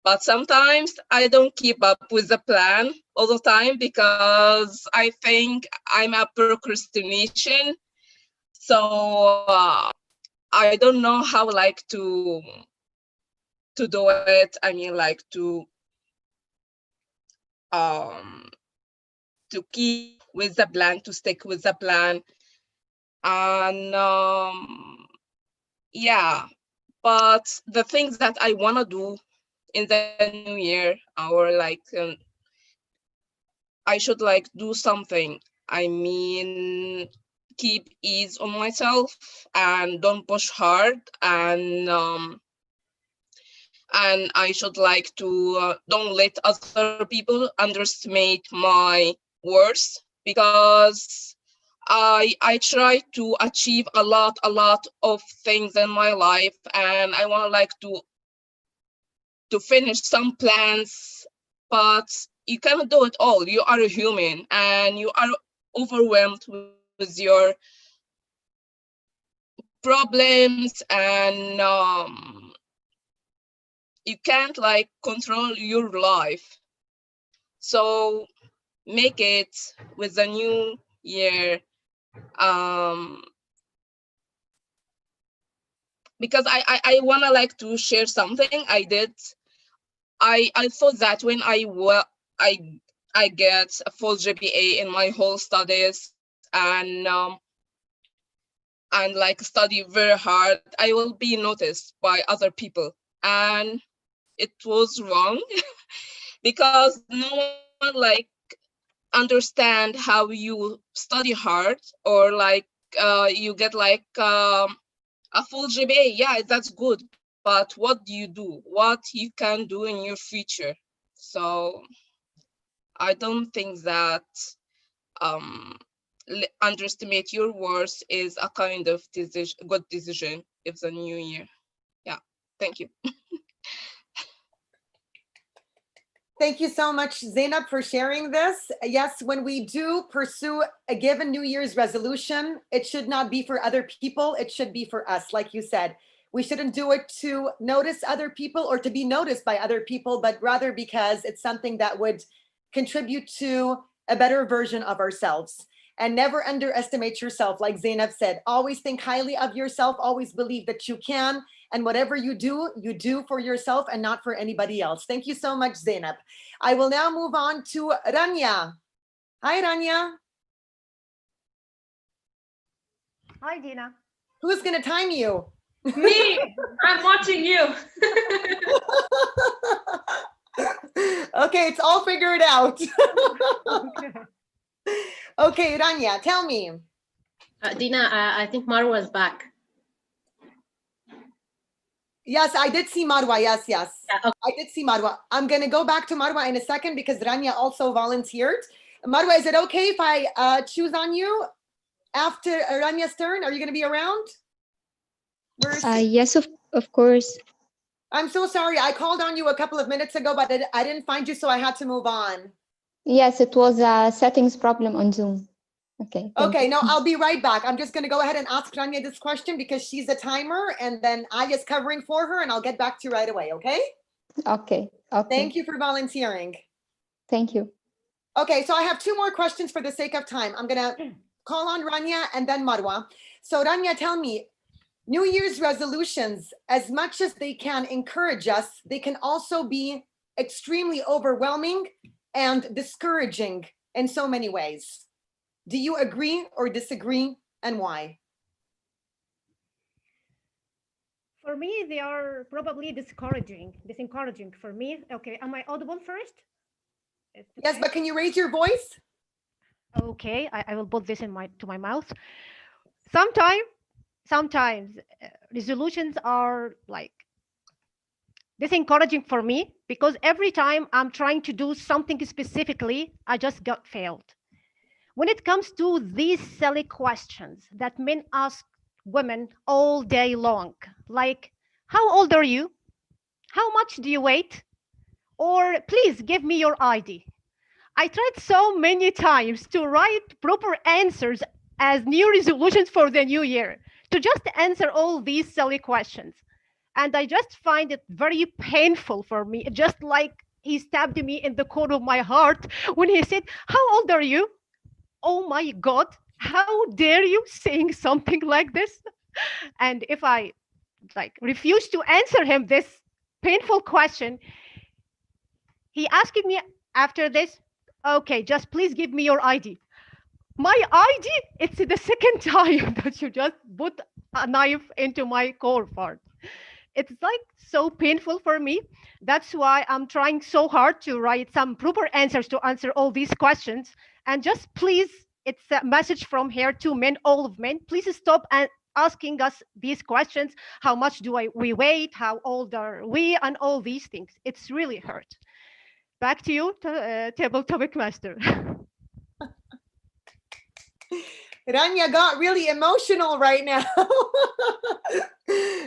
But sometimes I don't keep up with the plan all the time because I think I'm a procrastination. So I don't know how like to do it. I mean, like to keep with the plan, to stick with the plan, and yeah. But the things that I wanna do in the new year, or like I should like do something. I mean, keep ease on myself and don't push hard, and I should like to don't let other people underestimate my worse because I try to achieve a lot of things in my life, and I want like to finish some plans, but you cannot do it all. You are a human and you are overwhelmed with your problems, and you can't like control your life. So make it with the new year, because I wanna like to share something I did. I thought that when I get a full GPA in my whole studies, and like study very hard, I will be noticed by other people, and it was wrong because no one like understand how you study hard, or like you get like a full GPA. Yeah, that's good, but what do you do? What you can do in your future? So I don't think that um, underestimate your worth is a kind of good decision if the new year. Yeah, thank you. Thank you so much, Zainab, for sharing this. Yes, when we do pursue a given New Year's resolution, it should not be for other people. It should be for us, like you said. We shouldn't do it to notice other people or to be noticed by other people, but rather because it's something that would contribute to a better version of ourselves. And never underestimate yourself. Like Zainab said, always think highly of yourself, always believe that you can. And whatever you do for yourself and not for anybody else. Thank you so much, Zainab. I will now move on to Rania. Hi, Rania. Hi, Dina. Who's going to time you? Me. I'm watching you. Okay, it's all figured out. Okay, Rania, tell me. Dina, I think Marwa is back. Yes, I did see Marwa. Yes. Yeah, okay. I did see Marwa. I'm going to go back to Marwa in a second because Rania also volunteered. Marwa, is it okay if I choose on you after Rania's turn? Are you going to be around? Yes, of course. I'm so sorry. I called on you a couple of minutes ago, but I didn't find you, so I had to move on. Yes, it was a settings problem on Zoom. Okay. Okay, no, I'll be right back. I'm just going to go ahead and ask Rania this question because she's a timer, and then Aya's covering for her, and I'll get back to you right away, okay? Okay. Thank you for volunteering. Thank you. Okay, so I have two more questions for the sake of time. I'm going to call on Rania and then Marwa. So Rania, tell me, New Year's resolutions, as much as they can encourage us, they can also be extremely overwhelming and discouraging in so many ways. Do you agree or disagree, and why? For me, they are probably discouraging for me. Okay, am I audible first? Yes, but can you raise your voice? Okay, I will put this in my mouth. Sometimes resolutions are like disencouraging for me because every time I'm trying to do something specifically, I just got failed. When it comes to these silly questions that men ask women all day long, like, how old are you? How much do you weigh? Or please give me your ID. I tried so many times to write proper answers as new resolutions for the new year, to just answer all these silly questions. And I just find it very painful for me, just like he stabbed me in the core of my heart when he said, how old are you? Oh my God, how dare you saying something like this? And if I refuse to answer him this painful question, he asked me after this, okay, just please give me your ID. My ID, it's the second time that you just put a knife into my core part. It's like so painful for me. That's why I'm trying so hard to write some proper answers to answer all these questions. And just please, it's a message from here to men, all of men, please stop and asking us these questions. How much do we weigh? How old are we? And all these things. It's really hurt. Back to you, table topic master. Rania got really emotional right now.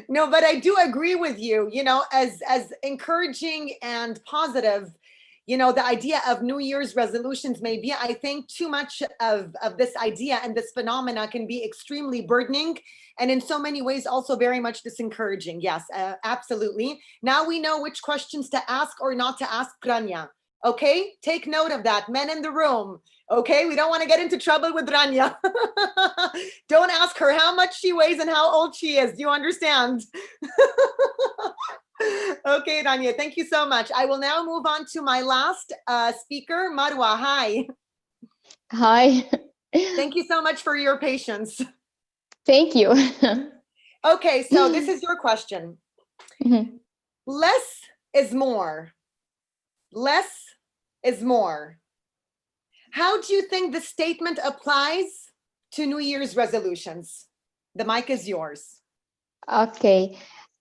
No, but I do agree with you, you know, as encouraging and positive, you know, the idea of New Year's resolutions may be, I think too much of this idea and this phenomena can be extremely burdening and in so many ways also very much disencouraging. Yes, absolutely. Now we know which questions to ask or not to ask Rania. Okay, take note of that, men in the room. Okay, we don't want to get into trouble with Rania. Don't ask her how much she weighs and how old she is. Do you understand? Okay, Rania, thank you so much. I will now move on to my last speaker, Marwa. Hi. Hi. Thank you so much for your patience. Thank you. Okay, so this is your question. Mhm. Less is more. Less is more. How do you think the statement applies to New Year's resolutions? The mic is yours. Okay.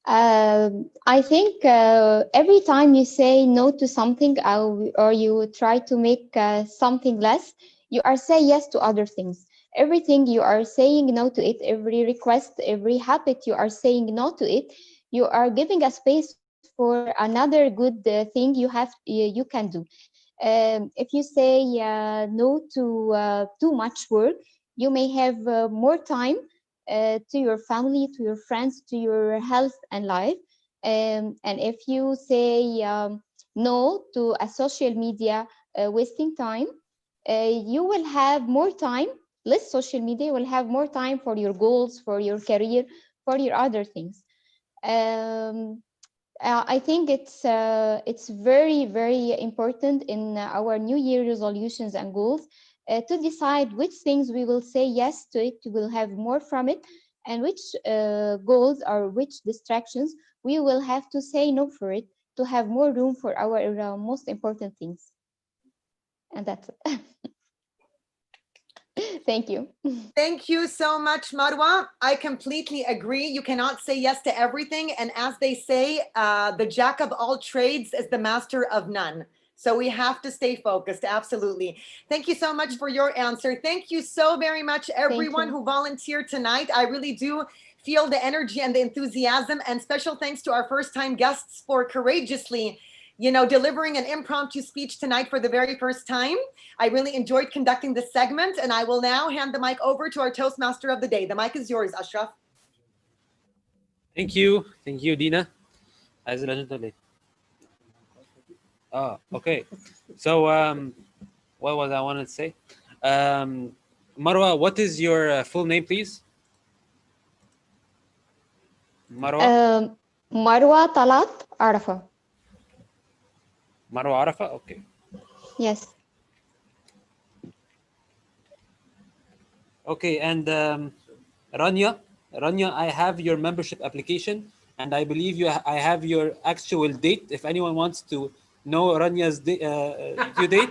I think every time you say no to something or you try to make something less, you are saying yes to other things. Everything you are saying no to it, every request, every habit you are saying no to it, you are giving a space for another good thing you can do. If you say no to too much work, you may have more time to your family, to your friends, to your health and life. And if you say no to a social media wasting time, you will have more time, less social media, you will have more time for your goals, for your career, for your other things. I think it's very, very important in our New Year resolutions and goals to decide which things we will say yes to it, we will have more from it, and which goals or which distractions we will have to say no for it to have more room for our most important things. And that's it. Thank you. Thank you so much, Marwa. I completely agree. You cannot say yes to everything. And as they say, the jack of all trades is the master of none. So we have to stay focused. Absolutely. Thank you so much for your answer. Thank you so very much, everyone who volunteered tonight. I really do feel the energy and the enthusiasm. And special thanks to our first-time guests for courageously, you know, delivering an impromptu speech tonight for the very first time. I really enjoyed conducting this segment, and I will now hand the mic over to our Toastmaster of the day. The mic is yours, Ashraf. Thank you, Dina. Okay. So, what was I wanted to say? Marwa, what is your full name, please? Marwa. Marwa Talat Arafa. Marwa Arafa. Okay. Yes. Okay, and Rania, I have your membership application, and I believe I have your actual date. If anyone wants to know Rania's due date,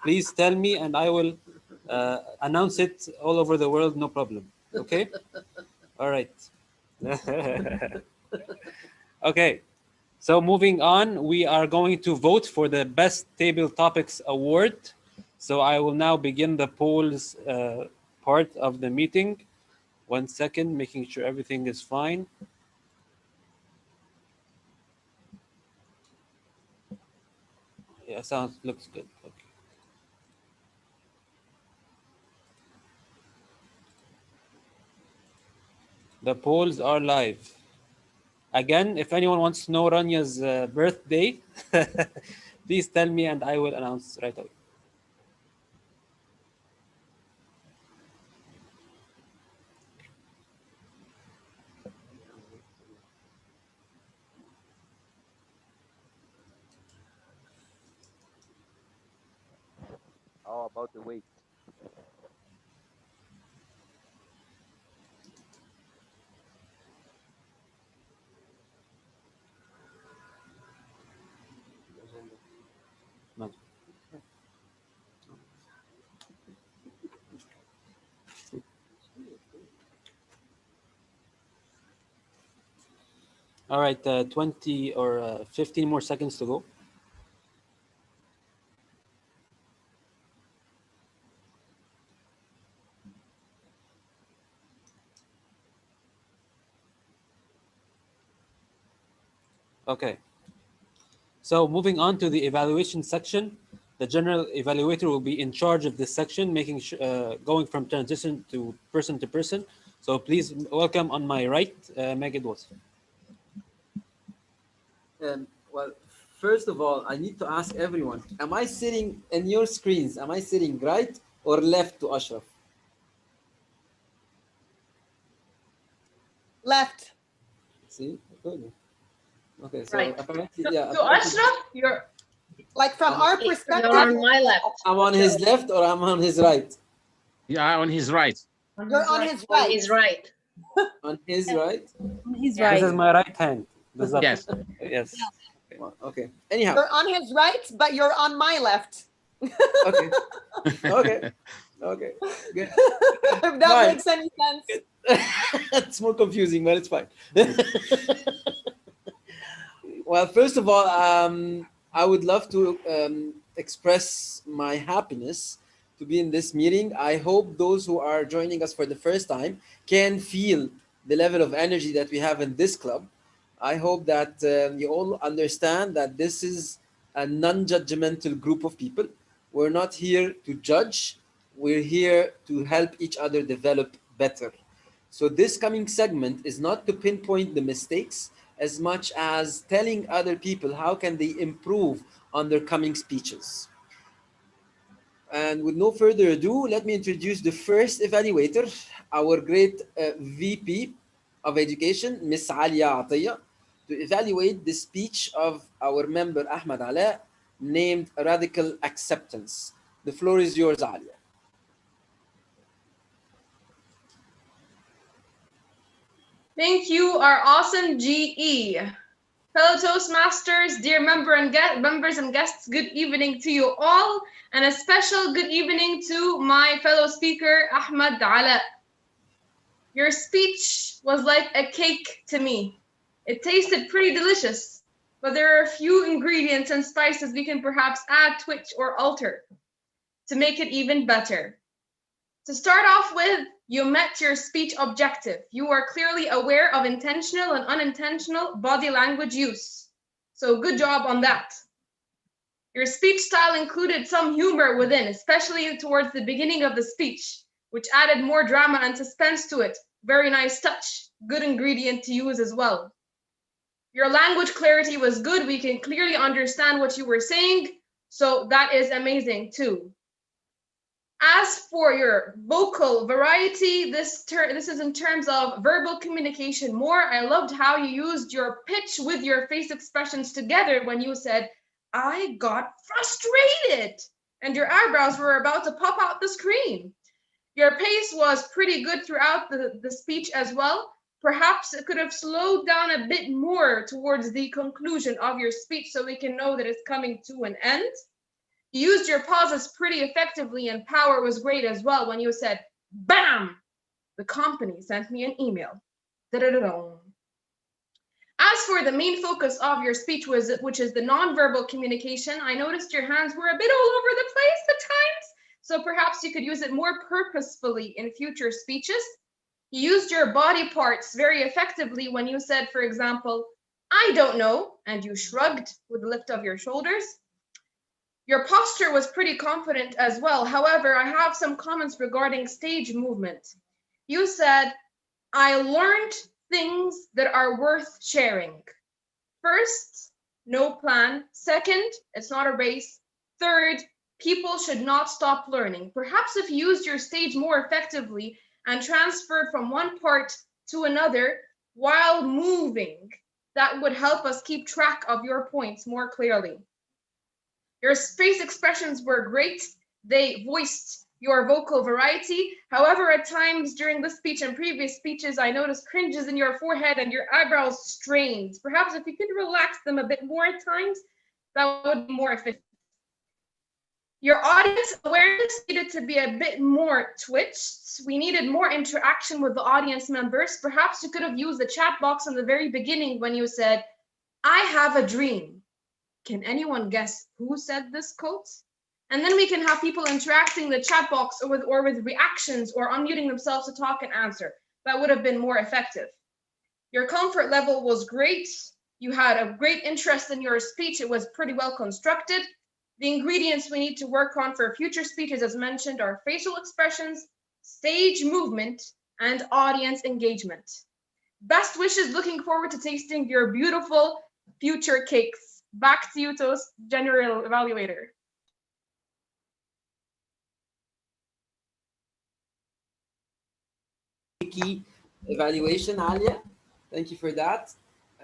please tell me, and I will announce it all over the world. No problem. Okay. All right. Okay. So moving on, we are going to vote for the Best Table Topics Award. So I will now begin the polls part of the meeting. 1 second, making sure everything is fine. Yeah, looks good. Okay. The polls are live. Again, if anyone wants to know Ranya's birthday, please tell me and I will announce right away. How about the weight? No. All right, 20 or 15 more seconds to go. Okay. So moving on to the evaluation section, the general evaluator will be in charge of this section, going from transition to person. So please welcome on my right, Magid Wasf. Well, first of all, I need to ask everyone, am I sitting in your screens? Am I sitting right or left to Ashraf? Left. See? Okay, so Right. apparently, So Ashraf, you're like from our perspective. You're on my left. I'm on his left or I'm on his right? You are on his right. You're on his On right. his right. On his right? He's Yeah. This right. is my right hand. Yes. Yes. Okay. Anyhow. You're on his right, but you're on my left. Okay. Okay. Okay. Good. If that Fine. makes any sense. It's more confusing, but it's fine. Well, first of all, I would love to express my happiness to be in this meeting. I hope those who are joining us for the first time can feel the level of energy that we have in this club. I hope that you all understand that this is a non-judgmental group of people. We're not here to judge. We're here to help each other develop better. So this coming segment is not to pinpoint the mistakes as much as telling other people how can they improve on their coming speeches. And with no further ado, let me introduce the first evaluator, our great VP of Education, Miss Alia Atiyah, to evaluate the speech of our member Ahmed Ala, named Radical Acceptance. The floor is yours, Alia. Thank you, our awesome GE. Fellow Toastmasters, dear members and guests, good evening to you all, and a special good evening to my fellow speaker, Ahmed Ala. Your speech was like a cake to me. It tasted pretty delicious, but there are a few ingredients and spices we can perhaps add, twitch, or alter to make it even better. To start off with, you met your speech objective. You are clearly aware of intentional and unintentional body language use. So good job on that. Your speech style included some humor within, especially towards the beginning of the speech, which added more drama and suspense to it. Very nice touch. Good ingredient to use as well. Your language clarity was good. We can clearly understand what you were saying. So that is amazing too. As for your vocal variety, this is in terms of verbal communication more. I loved how you used your pitch with your face expressions together when you said, I got frustrated, and your eyebrows were about to pop out the screen. Your pace was pretty good throughout the speech as well. Perhaps it could have slowed down a bit more towards the conclusion of your speech so we can know that it's coming to an end. You used your pauses pretty effectively, and power was great as well when you said, bam, the company sent me an email. Da-da-da-da. As for the main focus of your speech, which is the nonverbal communication, I noticed your hands were a bit all over the place at times, so perhaps you could use it more purposefully in future speeches. You used your body parts very effectively when you said, for example, I don't know, and you shrugged with the lift of your shoulders. Your posture was pretty confident as well. However, I have some comments regarding stage movement. You said, I learned things that are worth sharing. First, no plan. Second, it's not a race. Third, people should not stop learning. Perhaps if you used your stage more effectively and transferred from one part to another while moving, that would help us keep track of your points more clearly. Your face expressions were great. They voiced your vocal variety. However, at times during this speech and previous speeches, I noticed cringes in your forehead and your eyebrows strained. Perhaps if you could relax them a bit more at times, that would be more efficient. Your audience awareness needed to be a bit more twitched. We needed more interaction with the audience members. Perhaps you could have used the chat box in the very beginning when you said, I have a dream. Can anyone guess who said this quote? And then we can have people interacting in the chat box or with reactions or unmuting themselves to talk and answer. That would have been more effective. Your comfort level was great. You had a great interest in your speech. It was pretty well constructed. The ingredients we need to work on for future speeches, as mentioned, are facial expressions, stage movement, and audience engagement. Best wishes, looking forward to tasting your beautiful future cakes. Back to you, Toast General Evaluator. Key evaluation, Alia. Thank you for that.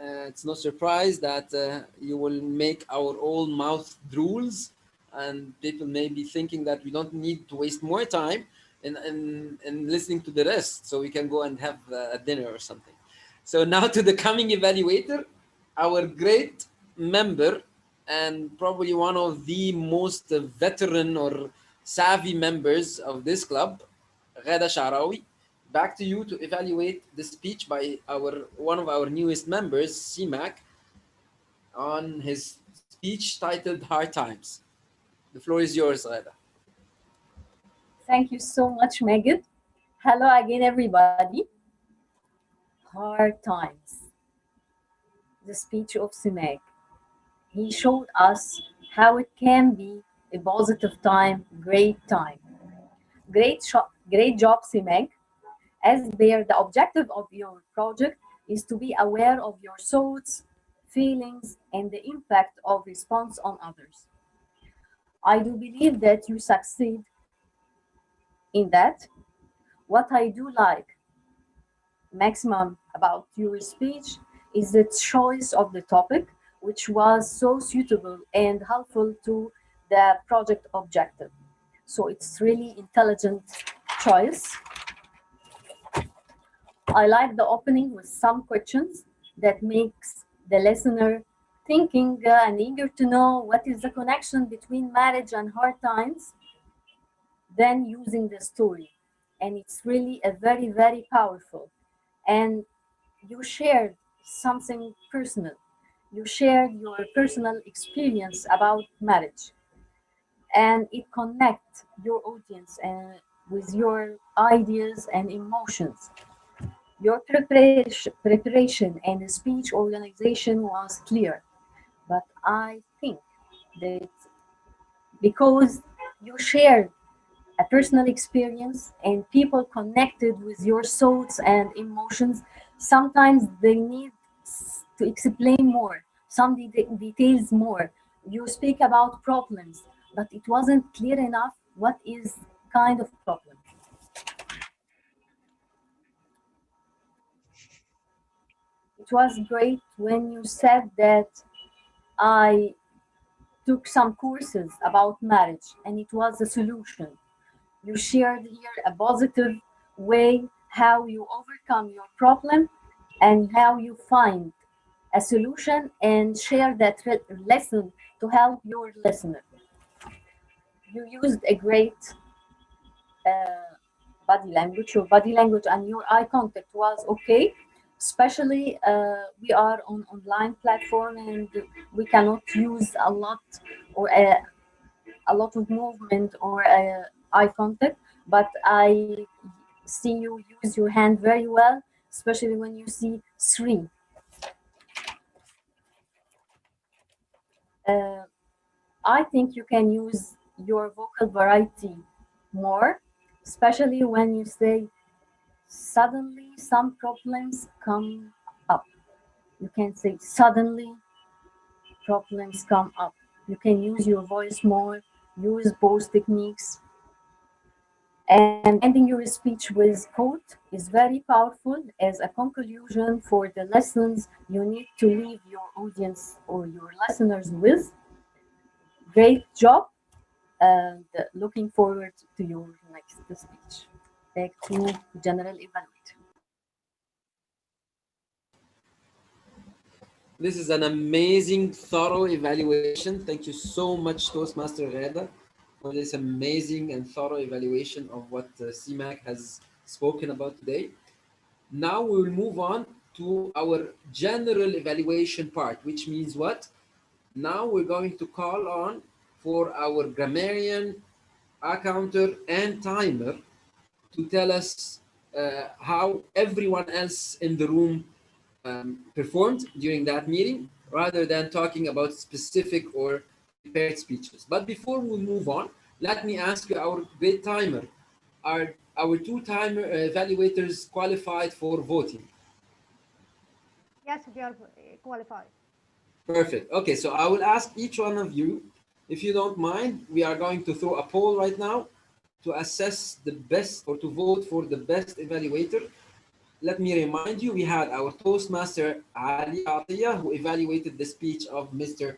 It's no surprise that you will make our old mouth drools, and people may be thinking that we don't need to waste more time in listening to the rest, so we can go and have a dinner or something. So now to the coming evaluator, our great member and probably one of the most veteran or savvy members of this club, Ghada Sharawi. Back to you to evaluate the speech by one of our newest members, CMAC, on his speech titled Hard Times. The floor is yours, Ghada. Thank you so much, Megan. Hello again, everybody. Hard times. The speech of Simek. He showed us how it can be a positive time, great time. Great job, Simek. As there, the objective of your project is to be aware of your thoughts, feelings, and the impact of response on others. I do believe that you succeed in that. What I do like maximum about your speech is the choice of the topic, which was so suitable and helpful to the project objective. So it's really intelligent choice. I like the opening with some questions that makes the listener thinking and eager to know what is the connection between marriage and hard times, then using the story. And it's really a very, very powerful. And you shared something personal. You shared your personal experience about marriage. And it connects your audience with your ideas and emotions. Your preparation and speech organization was clear, but I think that because you shared a personal experience and people connected with your thoughts and emotions, sometimes they need to explain more, some details more. You speak about problems, but it wasn't clear enough what is kind of problem. It was great when you said that I took some courses about marriage and it was a solution. You shared here a positive way how you overcome your problem and how you find a solution and share that lesson to help your listener. You used a great body language. Your body language and your eye contact was okay. Especially we are on online platform and we cannot use a lot or a lot of movement or eye contact, but I see you use your hand very well, especially when you see three. I think you can use your vocal variety more, especially when you say suddenly some problems come up. You can say suddenly problems come up. You can use your voice more, use both techniques. And ending your speech with quote is very powerful as a conclusion for the lessons you need to leave your audience or your listeners with. Great job, and looking forward to your next speech. Back to General Evaluator. This is an amazing, thorough evaluation. Thank you so much, Toastmaster Ghada, for this amazing and thorough evaluation of what CMAC has spoken about today. Now we will move on to our general evaluation part, which means what? Now we're going to call on for our grammarian, accounter, and timer to tell us how everyone else in the room performed during that meeting, rather than talking about specific or prepared speeches. But before we move on, let me ask you, our great timer, are our two timer evaluators qualified for voting? Yes, we are qualified. Perfect. Okay, so I will ask each one of you, if you don't mind, we are going to throw a poll right now to assess the best, or to vote for the best evaluator. Let me remind you, we had our Toastmaster Ali Atiyah, who evaluated the speech of Mr.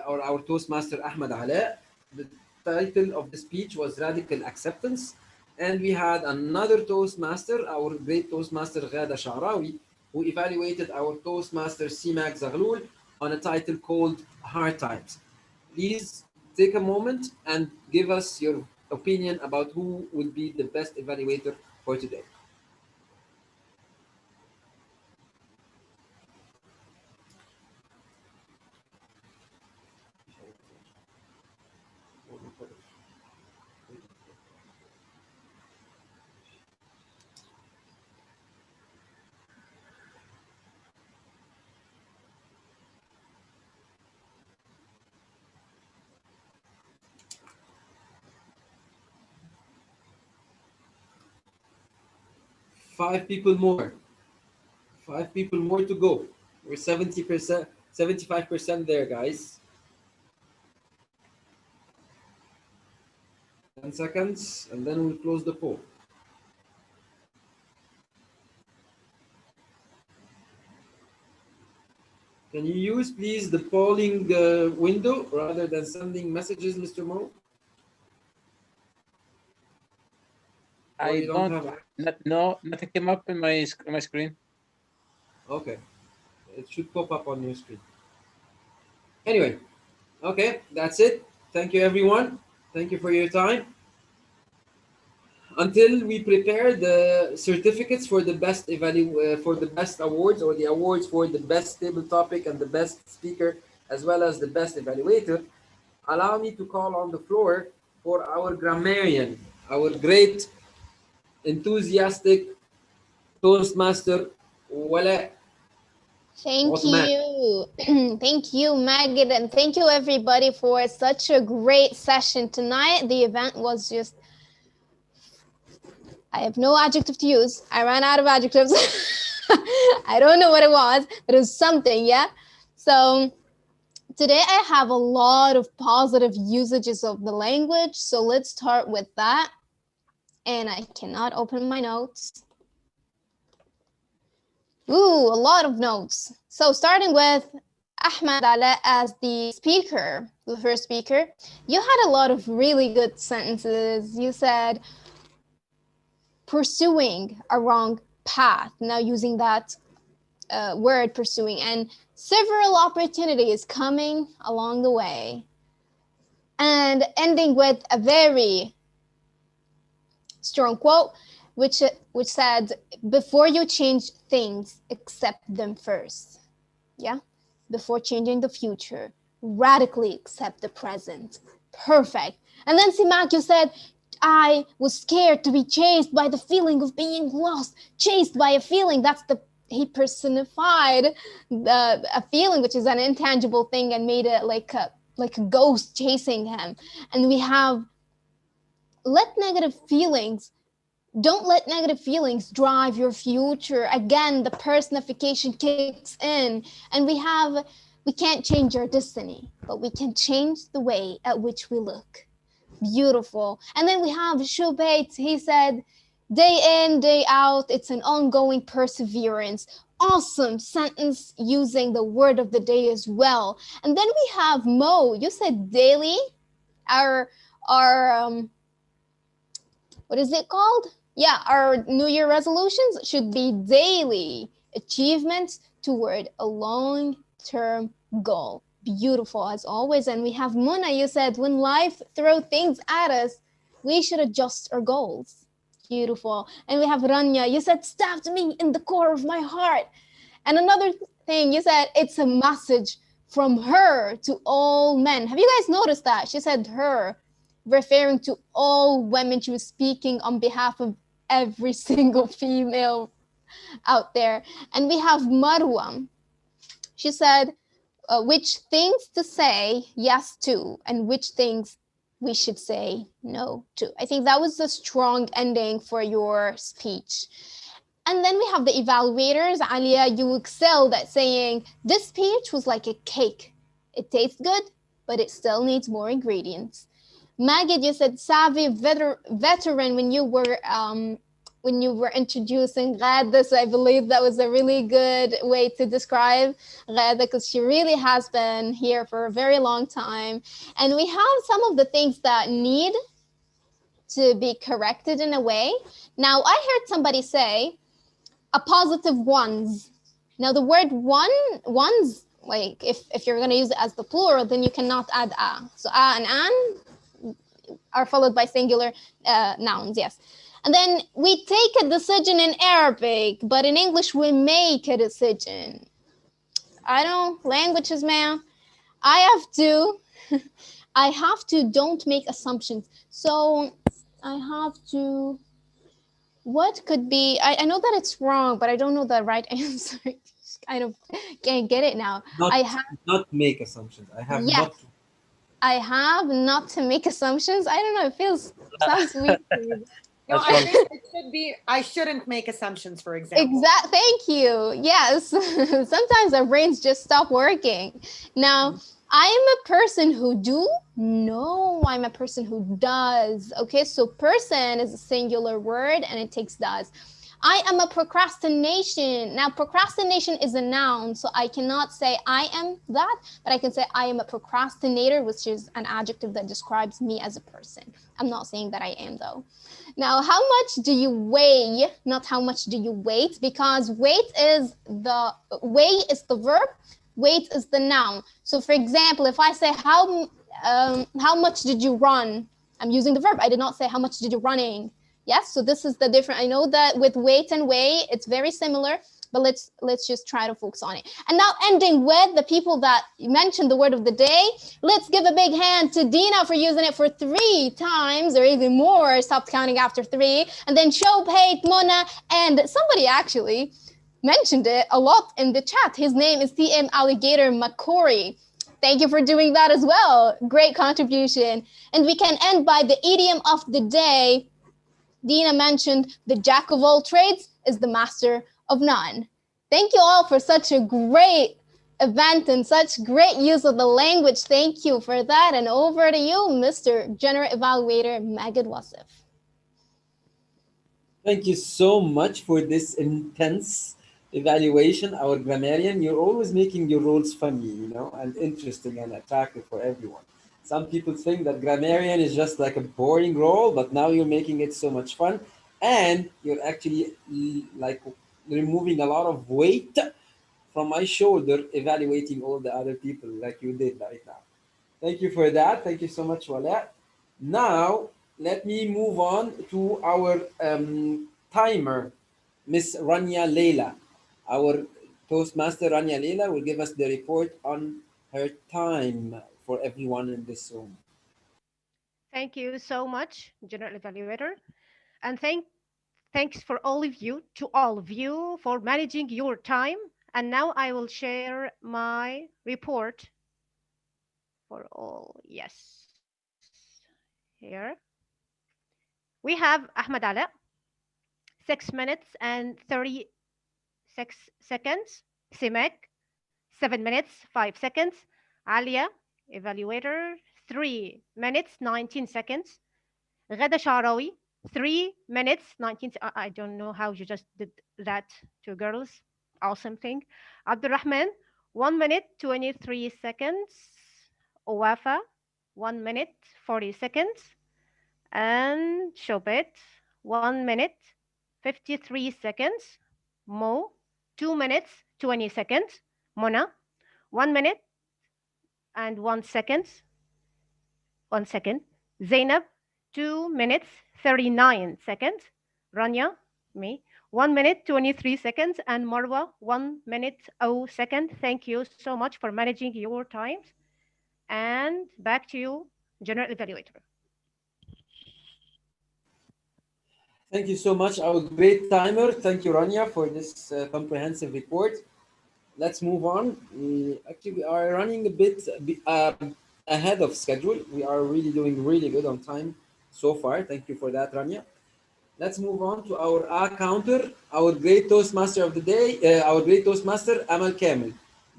Or our Toastmaster Ahmed Ala. The title of the speech was Radical Acceptance. And we had another Toastmaster, our great Toastmaster Ghada Sha'rawi, who evaluated our Toastmaster Simak Zaghlul on a title called Hard Times. Please take a moment and give us your opinion about who will be the best evaluator for today. Five people more. Five people more to go. We're 70%, 75% there, guys. 10 seconds, and then we'll close the poll. Can you use, please, the polling window rather than sending messages, Mr. Mo? I don't no, nothing came up in my screen. Okay, it should pop up on your screen. Anyway, okay, that's it. Thank you, everyone. Thank you for your time. Until we prepare the certificates for the best for the best awards, or the awards for the best table topic and the best speaker, as well as the best evaluator, allow me to call on the floor for our grammarian, our great, enthusiastic Toastmaster, Wala. Thank you. Thank you, Magid, and thank you, everybody, for such a great session tonight. The event was just, I have no adjective to use. I ran out of adjectives. I don't know what it was, but it was something, yeah? So today I have a lot of positive usages of the language. So let's start with that. And I cannot open my notes. Ooh, a lot of notes. So starting with Ahmed Ala as the speaker, the first speaker, you had a lot of really good sentences. You said, pursuing a wrong path, now using that word pursuing, and several opportunities coming along the way. And ending with a very strong quote, which said, before you change things, accept them first. Yeah, before changing the future, radically accept the present. Perfect. And then Simak, you said, I was scared to be chased by the feeling of being lost, chased by a feeling. He personified a feeling, which is an intangible thing, and made it like a ghost chasing him. And we have, don't let negative feelings drive your future. Again, the personification kicks in, and we can't change our destiny, but we can change the way at which we look. Beautiful. And then we have Shubait. He said, day in, day out, it's an ongoing perseverance. Awesome sentence using the word of the day as well. And then we have Mo. You said daily. Our what is it called? Yeah, our New Year resolutions should be daily achievements toward a long-term goal. Beautiful as always. And we have Muna. You said, when life throws things at us, we should adjust our goals. Beautiful. And we have Rania. You said, stabbed me in the core of my heart. And another thing, you said, it's a message from her to all men. Have you guys noticed that? She said her, referring to all women. She was speaking on behalf of every single female. out there. And we have Marwa. She said, which things to say yes to and which things we should say no to. I think that was a strong ending for your speech. And then we have the evaluators. Alia, you excelled at saying this speech was like a cake. It tastes good, but it still needs more ingredients. Magid, you said savvy veteran when you were introducing Ghada, so I believe that was a really good way to describe Ghada because she really has been here for a very long time. And we have some of the things that need to be corrected in a way. Now, I heard somebody say a positive ones. Now, the word ones, like if you're going to use it as the plural, then you cannot add a. So a and an are followed by singular nouns, yes. And then we take a decision in Arabic, but in English we make a decision. I don't know, languages, man. I have to don't make assumptions. So I have to, what could be, I know that it's wrong, but I don't know the right answer. I don't can't get it now. Not make assumptions. I have Yes. not to. I have not to make assumptions. I don't know. It sounds weird. No, I think it should be, I shouldn't make assumptions, for example. Thank you. Yes. Sometimes our brains just stop working. Now, I'm a person who do? No, I'm a person who does. Okay, so person is a singular word and it takes does. I am a procrastination. Now, procrastination is a noun, so I cannot say I am that, but I can say I am a procrastinator, which is an adjective that describes me as a person. I'm not saying that I am, though. Now, how much do you weigh? Not how much do you weight, because weigh is the verb, weight is the noun. So, for example, if I say how much did you run? I'm using the verb. I did not say how much did you running. Yes, so this is the difference. I know that with weight and weigh, it's very similar, but let's just try to focus on it. And now ending with the people that mentioned the word of the day, let's give a big hand to Dina for using it for 3 times or even more. Stopped counting after 3. And then Shobhait, Mona, and somebody actually mentioned it a lot in the chat. His name is CTM Alligator Makori. Thank you for doing that as well. Great contribution. And we can end by the idiom of the day. Dina mentioned the jack of all trades is the master of none. Thank you all for such a great event and such great use of the language. Thank you for that. And over to you, Mr. General Evaluator Magid Wasif. Thank you so much for this intense evaluation, our grammarian. You're always making your roles funny, and interesting and attractive for everyone. Some people think that grammarian is just like a boring role, but now you're making it so much fun, and you're actually like removing a lot of weight from my shoulder, evaluating all the other people like you did right now. Thank you for that. Thank you so much, Wala. Now, let me move on to our timer, Miss Rania Leila. Our Toastmaster Rania Leila will give us the report on her time for everyone in this room. Thank you so much, General Evaluator. And thanks for all of you for managing your time. And now I will share my report for all. Yes. Here. We have Ahmed Ala, 6 minutes and 36 seconds. Simek, 7 minutes, 5 seconds. Alia, evaluator, 3 minutes, 19 seconds. Ghada Sharawi, 3 minutes, 19. I don't know how you just did that to girls. Awesome thing. Abdurrahman, 1 minute, 23 seconds. Owafa, 1 minute, 40 seconds. And Shobet, 1 minute, 53 seconds. Mo, 2 minutes, 20 seconds. Mona, 1 minute and 1 second. 1 second. Zainab, 2 minutes, 39 seconds. Rania, me, 1 minute, 23 seconds. And Marwa, 1 minute, 0 second. Thank you so much for managing your times. And back to you, General Evaluator. Thank you so much, our great timer. Thank you, Rania, for this comprehensive report. Let's move on. Actually, we are running a bit ahead of schedule. We are really doing really good on time so far. Thank you for that, Rania. Let's move on to our counter, our great Toastmaster of the day, our great Toastmaster, Amal Kamel.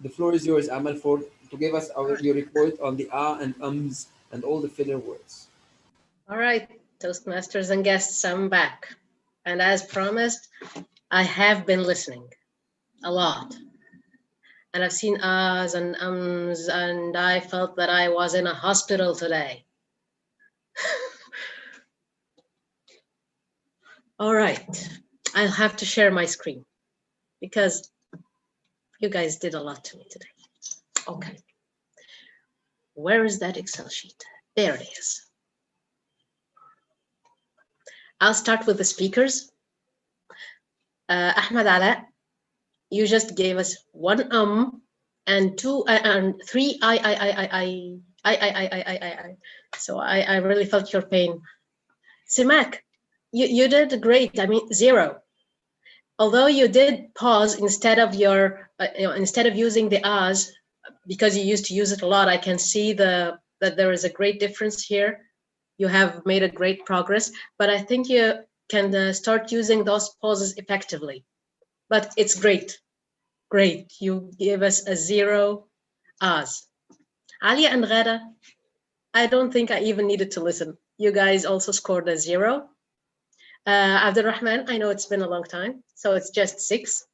The floor is yours, Amal, for to give us your report on the and ums and all the filler words. All right, Toastmasters and guests, I'm back. And as promised, I have been listening a lot. And I've seen ahs and ums, and I felt that I was in a hospital today. All right, I'll have to share my screen because you guys did a lot to me today. Okay, where is that Excel sheet? There it is. I'll start with the speakers. Ahmed Ala, you just gave us one and two and three I. So I really felt your pain. Simak, you did great. I mean, 0. Although you did pause instead of your instead of using the ahs, because you used to use it a lot, I can see that there is a great difference here. You have made a great progress, but I think you can start using those pauses effectively. But it's great. Great. You gave us a 0 ahs. Alia and Ghada, I don't think I even needed to listen. You guys also scored a 0. Abdulrahman, I know it's been a long time, so it's just 6.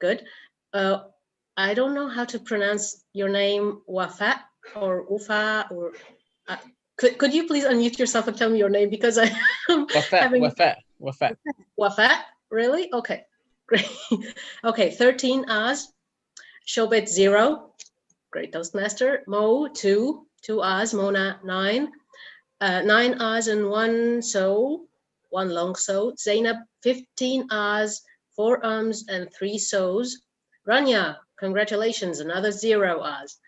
Good. I don't know how to pronounce your name, Wafa or Ufa, or could you please unmute yourself and tell me your name, because I am having Wafa. Really? Okay, great. Okay, 13 ahs. Shobet 0. Great Toastmaster. Mo 2 ahs. Mona 9. 9 ahs and 1 so. 1 long so. Zainab 15 ahs, 4 ums and 3 so's. Rania, congratulations, another 0 ahs.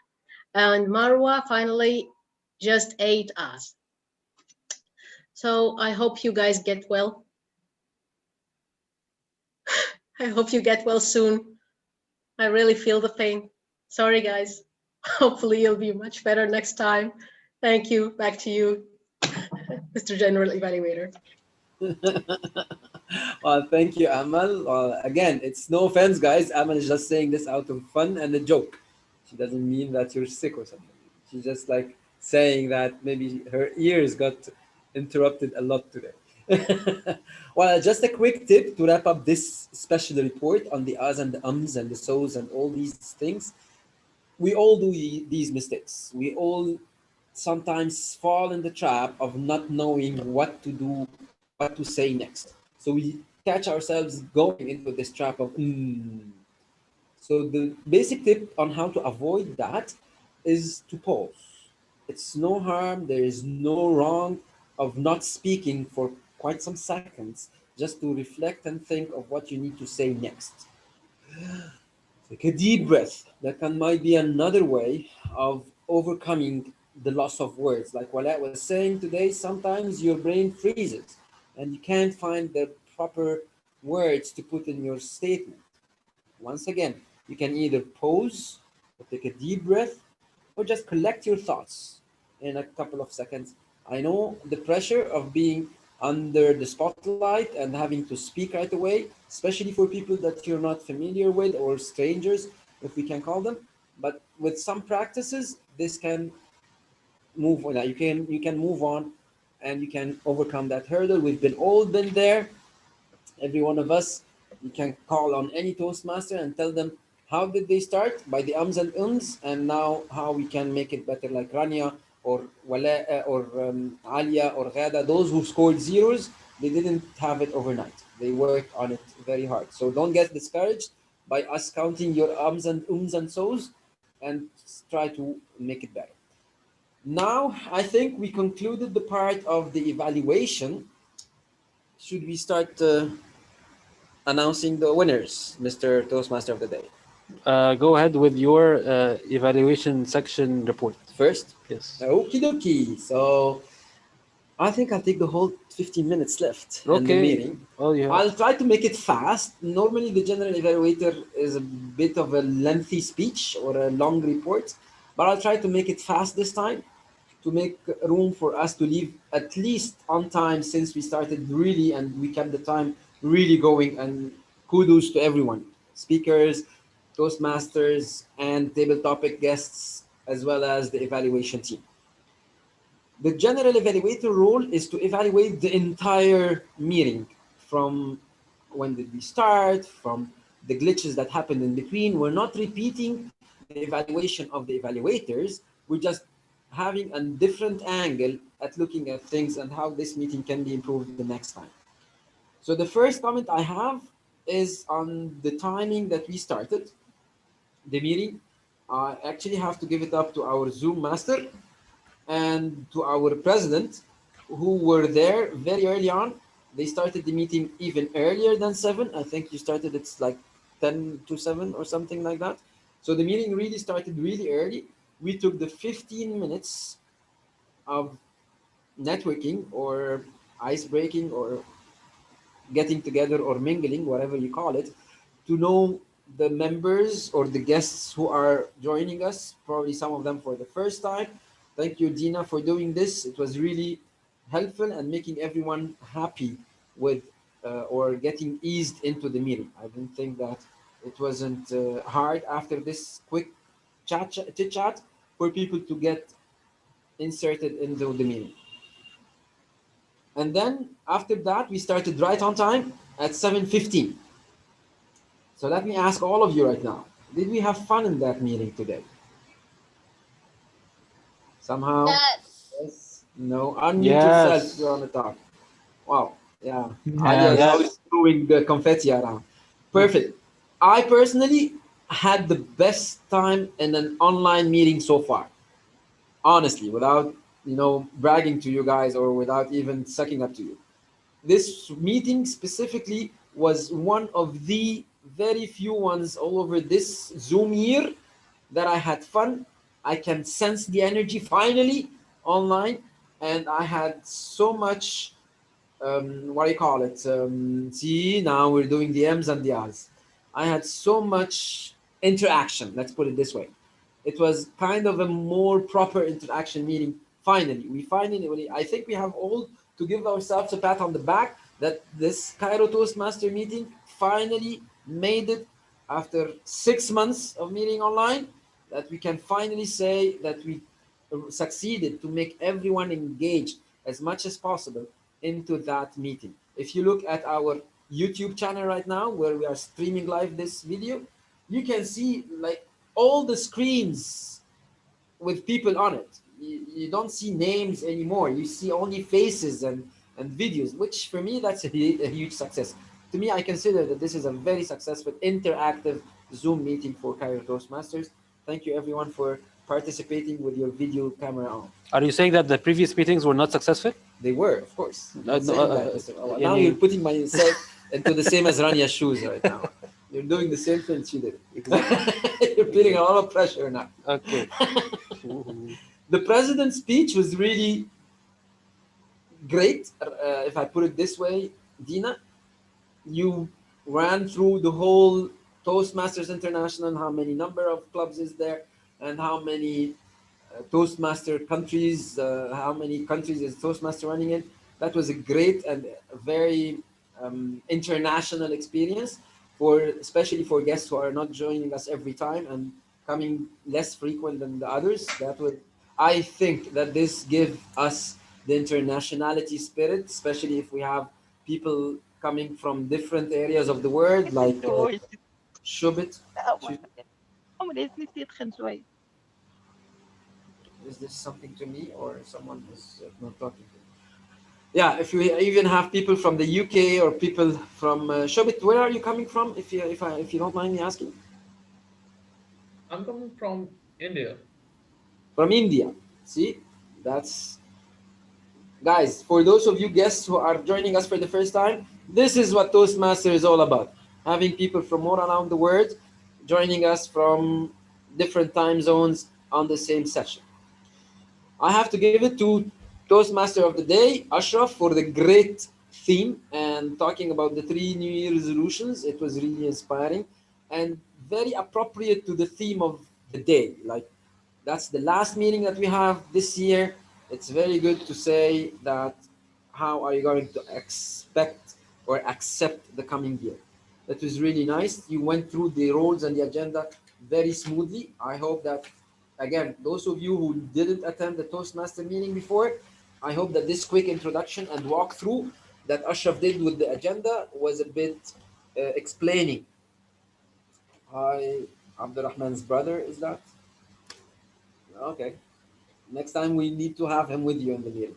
And Marwa finally just 8 ahs. So I hope you guys get well. I hope you get well soon. I really feel the pain. Sorry, guys. Hopefully you'll be much better next time. Thank you. Back to you, Mr. General Evaluator. Well, thank you, Amal. Again, it's no offense, guys. Amal is just saying this out of fun and a joke. She doesn't mean that you're sick or something. She's just like saying that maybe her ears got interrupted a lot today. Well, just a quick tip to wrap up this special report on the ahs and the ums and the so's and all these things. We all do these mistakes. We all sometimes fall in the trap of not knowing what to do, what to say next. So we catch ourselves going into this trap of So the basic tip on how to avoid that is to pause. It's no harm, there is no wrong of not speaking for quite some seconds, just to reflect and think of what you need to say next. Take a deep breath. That might be another way of overcoming the loss of words. Like what I was saying today, sometimes your brain freezes and you can't find the proper words to put in your statement. Once again, you can either pause or take a deep breath or just collect your thoughts in a couple of seconds. I know the pressure of being under the spotlight and having to speak right away, especially for people that you're not familiar with or strangers, if we can call them. But with some practices, this can move on. You can move on and you can overcome that hurdle. We've all been there, every one of us. You can call on any Toastmaster and tell them how did they start by the ums and ums, and now how we can make it better, like Rania or Wala or Alia or Ghada. Those who scored zeros, they didn't have it overnight. They worked on it very hard. So don't get discouraged by us counting your ums and so's, and try to make it better. Now, I think we concluded the part of the evaluation. Should we start announcing the winners, Mr. Toastmaster of the day? Go ahead with your evaluation section report. First? Yes. Okie dokie. So I think I'll take the whole 15 minutes left in the Okay. meeting. Oh, yeah. I'll try to make it fast. Normally, the general evaluator is a bit of a lengthy speech or a long report, but I'll try to make it fast this time to make room for us to leave at least on time, since we started really and we kept the time really going. And kudos to everyone, speakers, Toastmasters, and table topic guests, as well as the evaluation team. The general evaluator role is to evaluate the entire meeting, from when did we start, from the glitches that happened in between. We're not repeating the evaluation of the evaluators. We're just having a different angle at looking at things and how this meeting can be improved the next time. So the first comment I have is on the timing that we started the meeting. I actually have to give it up to our Zoom master and to our president, who were there very early on. They started the meeting even earlier than 7. I think you started it's like 10 to 7 or something like that. So the meeting really started really early. We took the 15 minutes of networking or ice breaking or getting together or mingling, whatever you call it, to know the members or the guests who are joining us, probably some of them for the first time. Thank you, Dina, for doing this. It was really helpful and making everyone happy with or getting eased into the meeting. I didn't think that it wasn't hard after this quick chit chat for people to get inserted into the meeting. And then after that, we started right on time at 7:15. So let me ask all of you right now, did we have fun in that meeting today? Somehow? Yes. Yes? No? Unmute yourself if Yes. you want to talk. Wow. Yeah. Alia is Yes. always Yes. throwing the confetti around. Perfect. I personally had the best time in an online meeting so far. Honestly, without bragging to you guys or without even sucking up to you. This meeting specifically was one of the very few ones all over this Zoom year that I had fun. I can sense the energy finally online, and I had so much. What do you call it? See, now we're doing the M's and the R's. I had so much interaction. Let's put it this way. It was kind of a more proper interaction meeting. Finally, I think we have all to give ourselves a pat on the back that this Cairo Toastmaster meeting finally made it after 6 months of meeting online, that we can finally say that we succeeded to make everyone engaged as much as possible into that meeting. If you look at our YouTube channel right now, where we are streaming live this video, you can see like all the screens with people on it. You don't see names anymore. You see only faces and videos, which for me, that's a huge success. To me, I consider that this is a very successful interactive Zoom meeting for Cairo Toastmasters. Thank you everyone for participating with your video camera on. Are you saying that the previous meetings were not successful? They were, of course. I'm not No, saying that, Mr. Now you're putting myself into the same as Ranya's shoes right now. You're doing the same thing she did. Exactly. You're feeling a lot of pressure now. Okay. The president's speech was really great, if I put it this way, Dina. You ran through the whole Toastmasters International, how many number of clubs is there, and how many Toastmaster countries, how many countries is Toastmaster running in. That was a great and a very international experience, especially for guests who are not joining us every time and coming less frequent than the others. I think that this gives us the internationality spirit, especially if we have people coming from different areas of the world, like Shubit. Is this something to me or someone is not talking to me? Yeah, if you even have people from the UK or people from Shobit, where are you coming from? If you don't mind me asking. I'm coming from India. From India. See, that's guys. For those of you guests who are joining us for the first time, this is what Toastmaster is all about. Having people from all around the world joining us from different time zones on the same session. I have to give it to Toastmaster of the day, Ashraf, for the great theme and talking about the 3 New Year resolutions. It was really inspiring and very appropriate to the theme of the day. Like, that's the last meeting that we have this year. It's very good to say that how are you going to expect or accept the coming year. That was really nice. You went through the roles and the agenda very smoothly. I hope that, again, those of you who didn't attend the Toastmaster meeting before, I hope that this quick introduction and walkthrough that Ashraf did with the agenda was a bit explaining. Hi, Abdurrahman's brother, is that? Okay. Next time we need to have him with you in the meeting.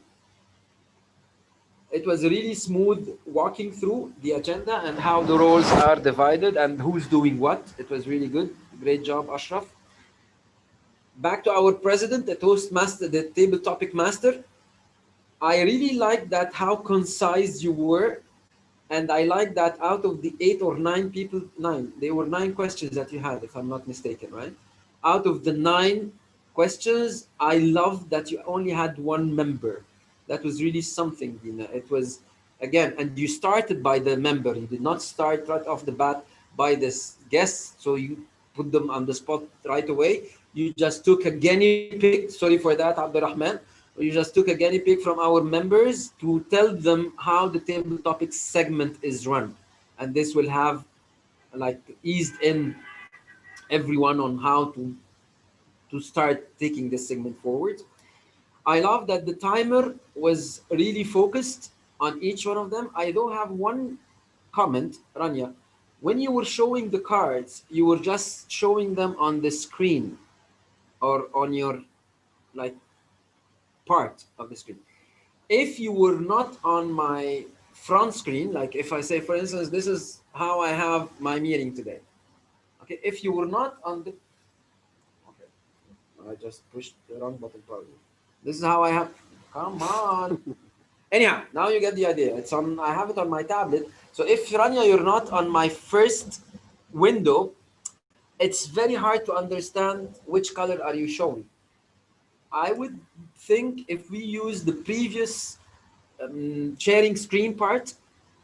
It was really smooth walking through the agenda and how the roles are divided and who's doing what. It was really good. Great job, Ashraf. Back to our president, the Toastmaster, the table topic master. I really like that how concise you were. And I like that out of the 8 or 9 people, there were 9 questions that you had, if I'm not mistaken, right? Out of the 9 questions, I love that you only had 1 member. That was really something, Dina. It was, again, and you started by the member. You did not start right off the bat by this guest, so you put them on the spot right away. You just took a guinea pig, sorry for that, Abdurrahman. You just took a guinea pig from our members to tell them how the table topics segment is run. And this will have like eased in everyone on how to start taking this segment forward. I love that the timer was really focused on each one of them. I do have one comment, Rania. When you were showing the cards, you were just showing them on the screen or on your like part of the screen. If you were not on my front screen, like if I say, for instance, this is how I have my meeting today. Okay, if you were not on the, okay, I just pushed the wrong button probably. This is how I have, come on. Anyhow, now you get the idea. It's on, I have it on my tablet. So if Rania, you're not on my first window, it's very hard to understand which color are you showing. I would think if we use the previous sharing screen part,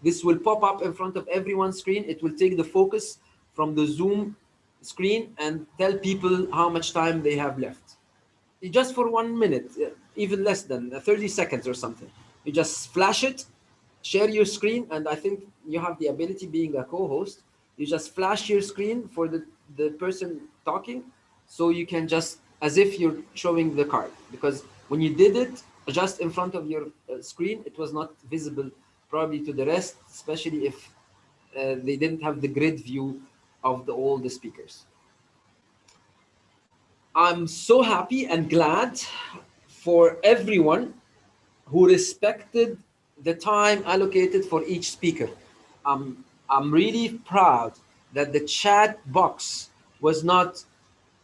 this will pop up in front of everyone's screen. It will take the focus from the Zoom screen and tell people how much time they have left. Just for 1 minute, even less than 30 seconds or something. You just flash it, share your screen, and I think you have the ability, being a co-host, you just flash your screen for the person talking, so you can just, as if you're showing the card. Because when you did it just in front of your screen, it was not visible probably to the rest, especially if they didn't have the grid view of all the speakers. I'm so happy and glad for everyone who respected the time allocated for each speaker. I'm really proud that the chat box was not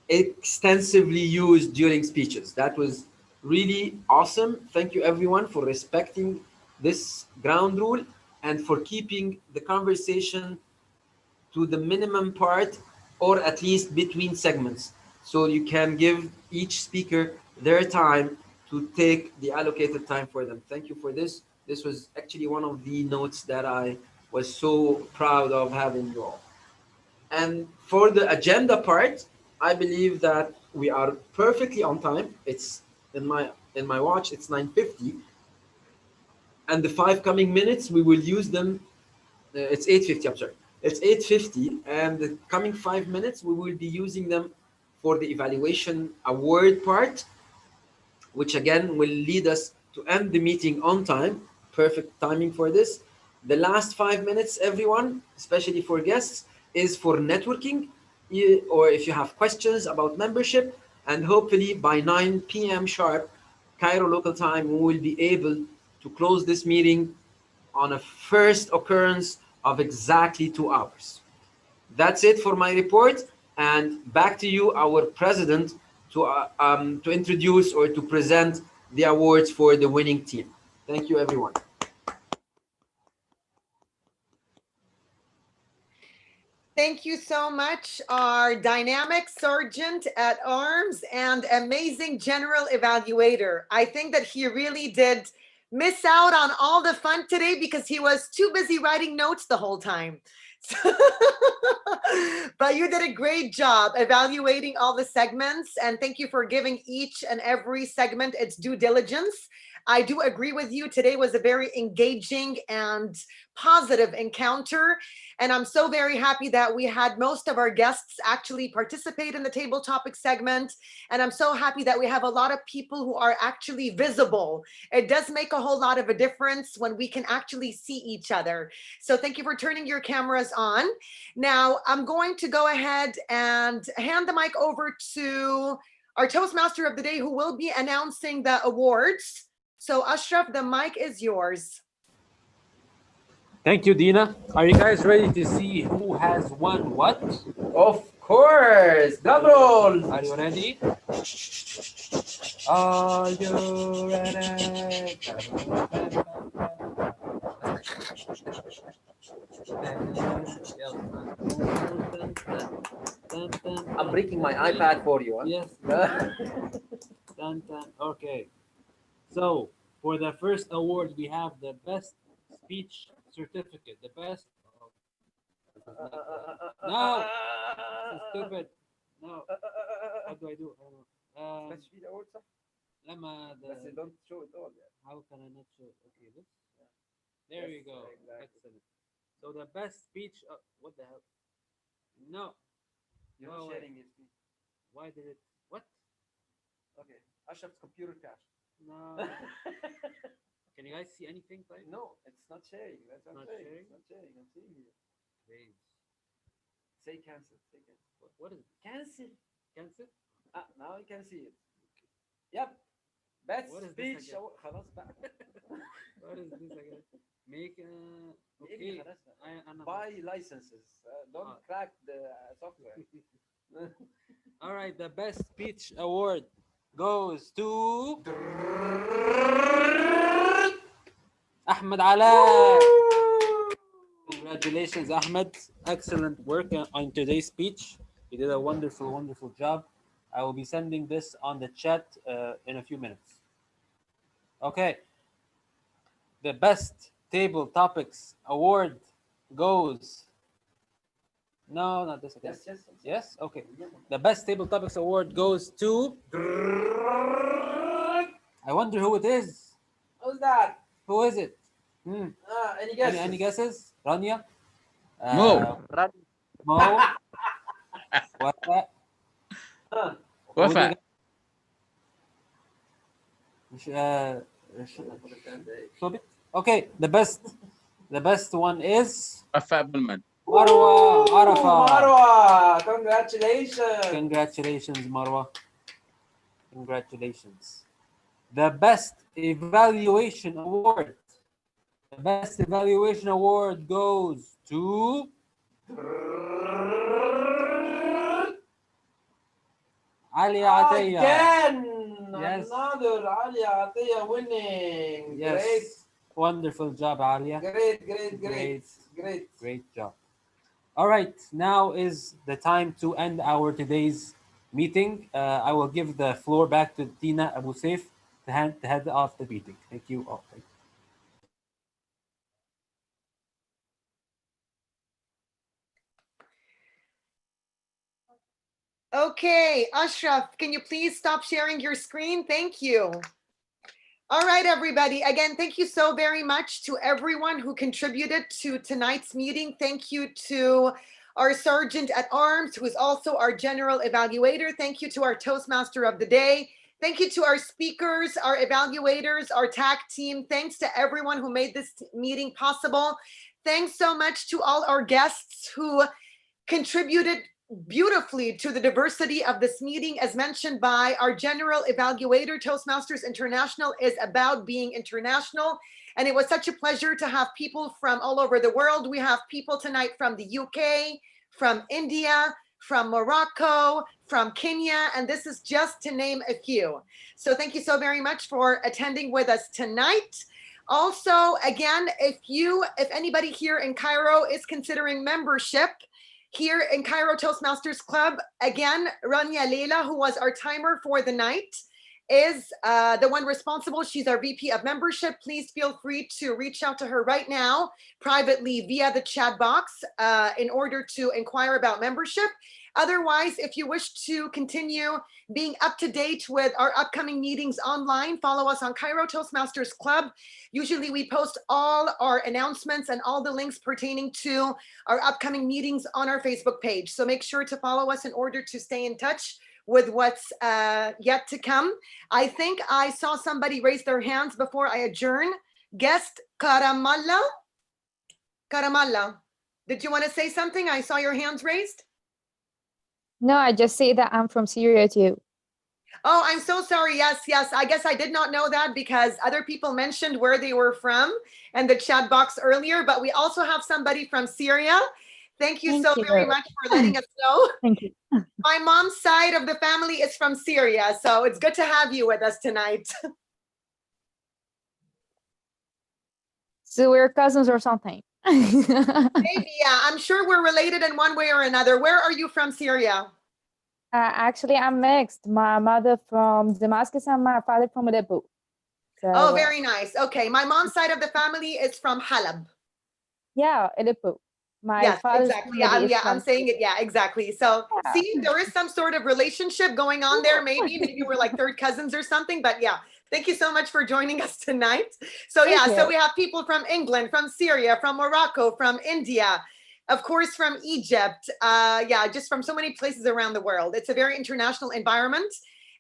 extensively used during speeches. That was really awesome. Thank you everyone for respecting this ground rule and for keeping the conversation to the minimum part, or at least between segments, so you can give each speaker their time to take the allocated time for them. Thank you for this. This was actually one of the notes that I was so proud of having you all. And for the agenda part, I believe that we are perfectly on time. It's in my watch, it's 9:50. And the 5 coming minutes, we will use them. It's 8:50, I'm sorry. It's 8:50, and the coming 5 minutes, we will be using them for the evaluation award part, which again will lead us to end the meeting on time. Perfect timing for this. The last 5 minutes, everyone, especially for guests, is for networking, or if you have questions about membership, and hopefully by 9 p.m. sharp, Cairo local time, we will be able to close this meeting on a first occurrence of exactly 2 hours. That's it for my report, and back to you, our president, to introduce or to present the awards for the winning team. Thank you, everyone. Thank you so much, our dynamic sergeant at arms and amazing general evaluator. I think that he really did miss out on all the fun today because he was too busy writing notes the whole time. But you did a great job evaluating all the segments, and thank you for giving each and every segment its due diligence. I do agree with you. Today was a very engaging and positive encounter. And I'm so very happy that we had most of our guests actually participate in the table topic segment. And I'm so happy that we have a lot of people who are actually visible. It does make a whole lot of a difference when we can actually see each other. So thank you for turning your cameras on. Now I'm going to go ahead and hand the mic over to our Toastmaster of the day, who will be announcing the awards. So Ashraf, the mic is yours. Thank you, Dina. Are you guys ready to see who has won what? Of course. Drum roll. Are you ready? Are you ready? I'm breaking my iPad for you. Huh? Yes. Dun, dun. Okay. So for the first award, we have the best speech certificate. The best. No. This is stupid. No. What do I do? I don't know. بس في الأول صح؟ لما بس don't show it all. Yeah. How can I not show it? Okay, this. There you go. Exactly. Excellent. So the best speech. What the hell? No. You're No not way. sharing your screen. Why did it? What? Okay. Ashraf's computer crashed. No. Can you guys see anything? Like? No, it's not sharing. That's Not not sharing. sharing? It's not sharing. I'm seeing here. Please. Say cancel. Say cancel. What is it? Cancel. Cancel? Ah, now you can see it. Yep. Best What is this speech. again? خلاص بقى. What is this again? Make ابني okay. خلاص بقى. أنا Buy licenses. Don't crack the software. All right, the best speech award goes to Ahmed Ala. Congratulations, Ahmed. Excellent work on today's speech. You did a wonderful, wonderful job. I will be sending this on the chat in a few minutes. Okay. The best table topics award goes. No, not this again. Yes. Yes? Okay. The best table topics award goes to. I wonder who it is. Who's that? Who is it? Any guesses? Any guesses? Rania? Mo. Mo? Wafa? Wafa. Okay, the best one is Wafa Abdelman. Marwa Arafa. Marwa, congratulations. Congratulations, Marwa. Congratulations. The best evaluation award. The best evaluation award goes to Ali Atiyah. Again, Yes. another Ali Atiyah winning. Yes. Great. Wonderful job, Alia. Great job. All right, now is the time to end our today's meeting. I will give the floor back to Tina Abu Saif to head off the meeting. Thank you all. Thank you. Okay, Ashraf, can you please stop sharing your screen? Thank you. All right, everybody. Again, thank you so very much to everyone who contributed to tonight's meeting. Thank you to our Sergeant at Arms, who is also our General Evaluator. Thank you to our Toastmaster of the Day. Thank you to our speakers, our evaluators, our TAC team. Thanks to everyone who made this meeting possible. Thanks so much to all our guests who contributed beautifully to the diversity of this meeting. As mentioned by our general evaluator, Toastmasters International is about being international. And it was such a pleasure to have people from all over the world. We have people tonight from the UK, from India, from Morocco, from Kenya, and this is just to name a few. So thank you so very much for attending with us tonight. Also, again, if anybody here in Cairo is considering membership, here in Cairo Toastmasters Club. Again, Rania Leila, who was our timer for the night, is the one responsible. She's our VP of membership. Please feel free to reach out to her right now privately via the chat box in order to inquire about membership. Otherwise, if you wish to continue being up to date with our upcoming meetings online, follow us on Cairo Toastmasters Club. Usually we post all our announcements and all the links pertaining to our upcoming meetings on our Facebook page. So make sure to follow us in order to stay in touch with what's yet to come. I think I saw somebody raise their hands before I adjourn. Guest Karamalla. Karamalla, did you want to say something? I saw your hands raised. No, I just say that I'm from Syria too. Oh, I'm so sorry. Yes, yes. I guess I did not know that because other people mentioned where they were from in the chat box earlier, but we also have somebody from Syria. Thank you so very much for letting us know. Thank you. My mom's side of the family is from Syria, so it's good to have you with us tonight. So we're cousins or something. Maybe, yeah. I'm sure we're related in one way or another. Where are you from, Syria? Actually, I'm mixed. My mother from Damascus and my father from Aleppo. So, Oh, very nice. Okay, my mom's side of the family is from Halab. Yeah, Aleppo. My Yes, father's exactly. family is Yeah, I'm from saying it. Yeah, exactly. So see, there is some sort of relationship going on there. Maybe we're like third cousins or something, but yeah. Thank you so much for joining us tonight. So yeah, so we have people from England, from Syria, from Morocco, from India, of course, from Egypt. Yeah, just from so many places around the world. It's a very international environment.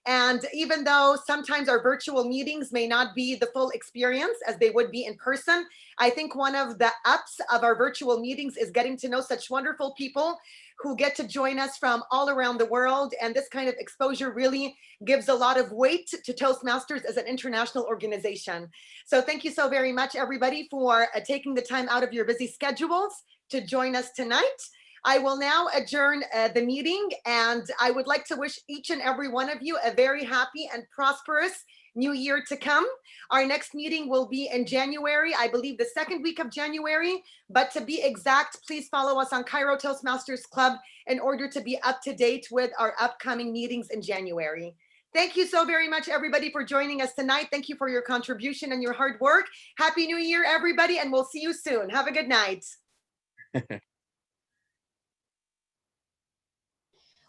And even though sometimes our virtual meetings may not be the full experience as they would be in person, I think one of the ups of our virtual meetings is getting to know such wonderful people who get to join us from all around the world. And this kind of exposure really gives a lot of weight to Toastmasters as an international organization. So thank you so very much, everybody, for taking the time out of your busy schedules to join us tonight. I will now adjourn the meeting, and I would like to wish each and every one of you a very happy and prosperous new year to come. Our next meeting will be in January, I believe the second week of January, but to be exact, please follow us on Cairo Toastmasters Club in order to be up to date with our upcoming meetings in January. Thank you so very much, everybody, for joining us tonight. Thank you for your contribution and your hard work. Happy New Year, everybody, and we'll see you soon. Have a good night.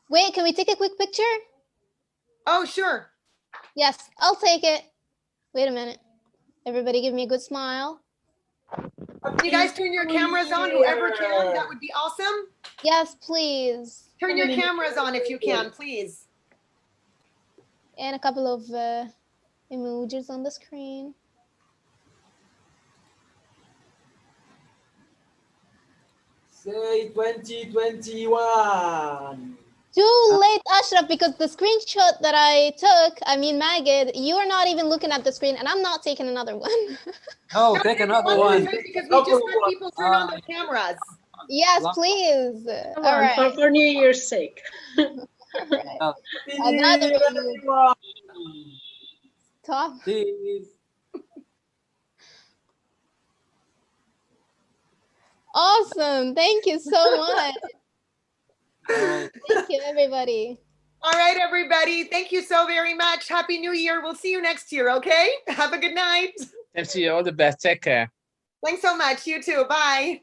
Wait, can we take a quick picture? Oh, sure. Yes, I'll take it. Wait a minute. Everybody give me a good smile. Can you guys turn your cameras on, whoever can? That would be awesome. Yes, please. Turn your cameras on if you can, please. And a couple of emojis on the screen. Say 2021. Too late, Ashraf, because the screenshot that I took, I mean, Magid, you are not even looking at the screen, and I'm not taking another one. No, take another one. Because we just had people turn on their cameras. Yes, please. Come All on, right. for New Year's sake. Another emoji. Stop. Awesome. Thank you so much. Thank you, everybody. All right, everybody. Thank you so very much. Happy New Year. We'll see you next year, okay? Have a good night. Thanks to you. All the best. Take care. Thanks so much. You too. Bye.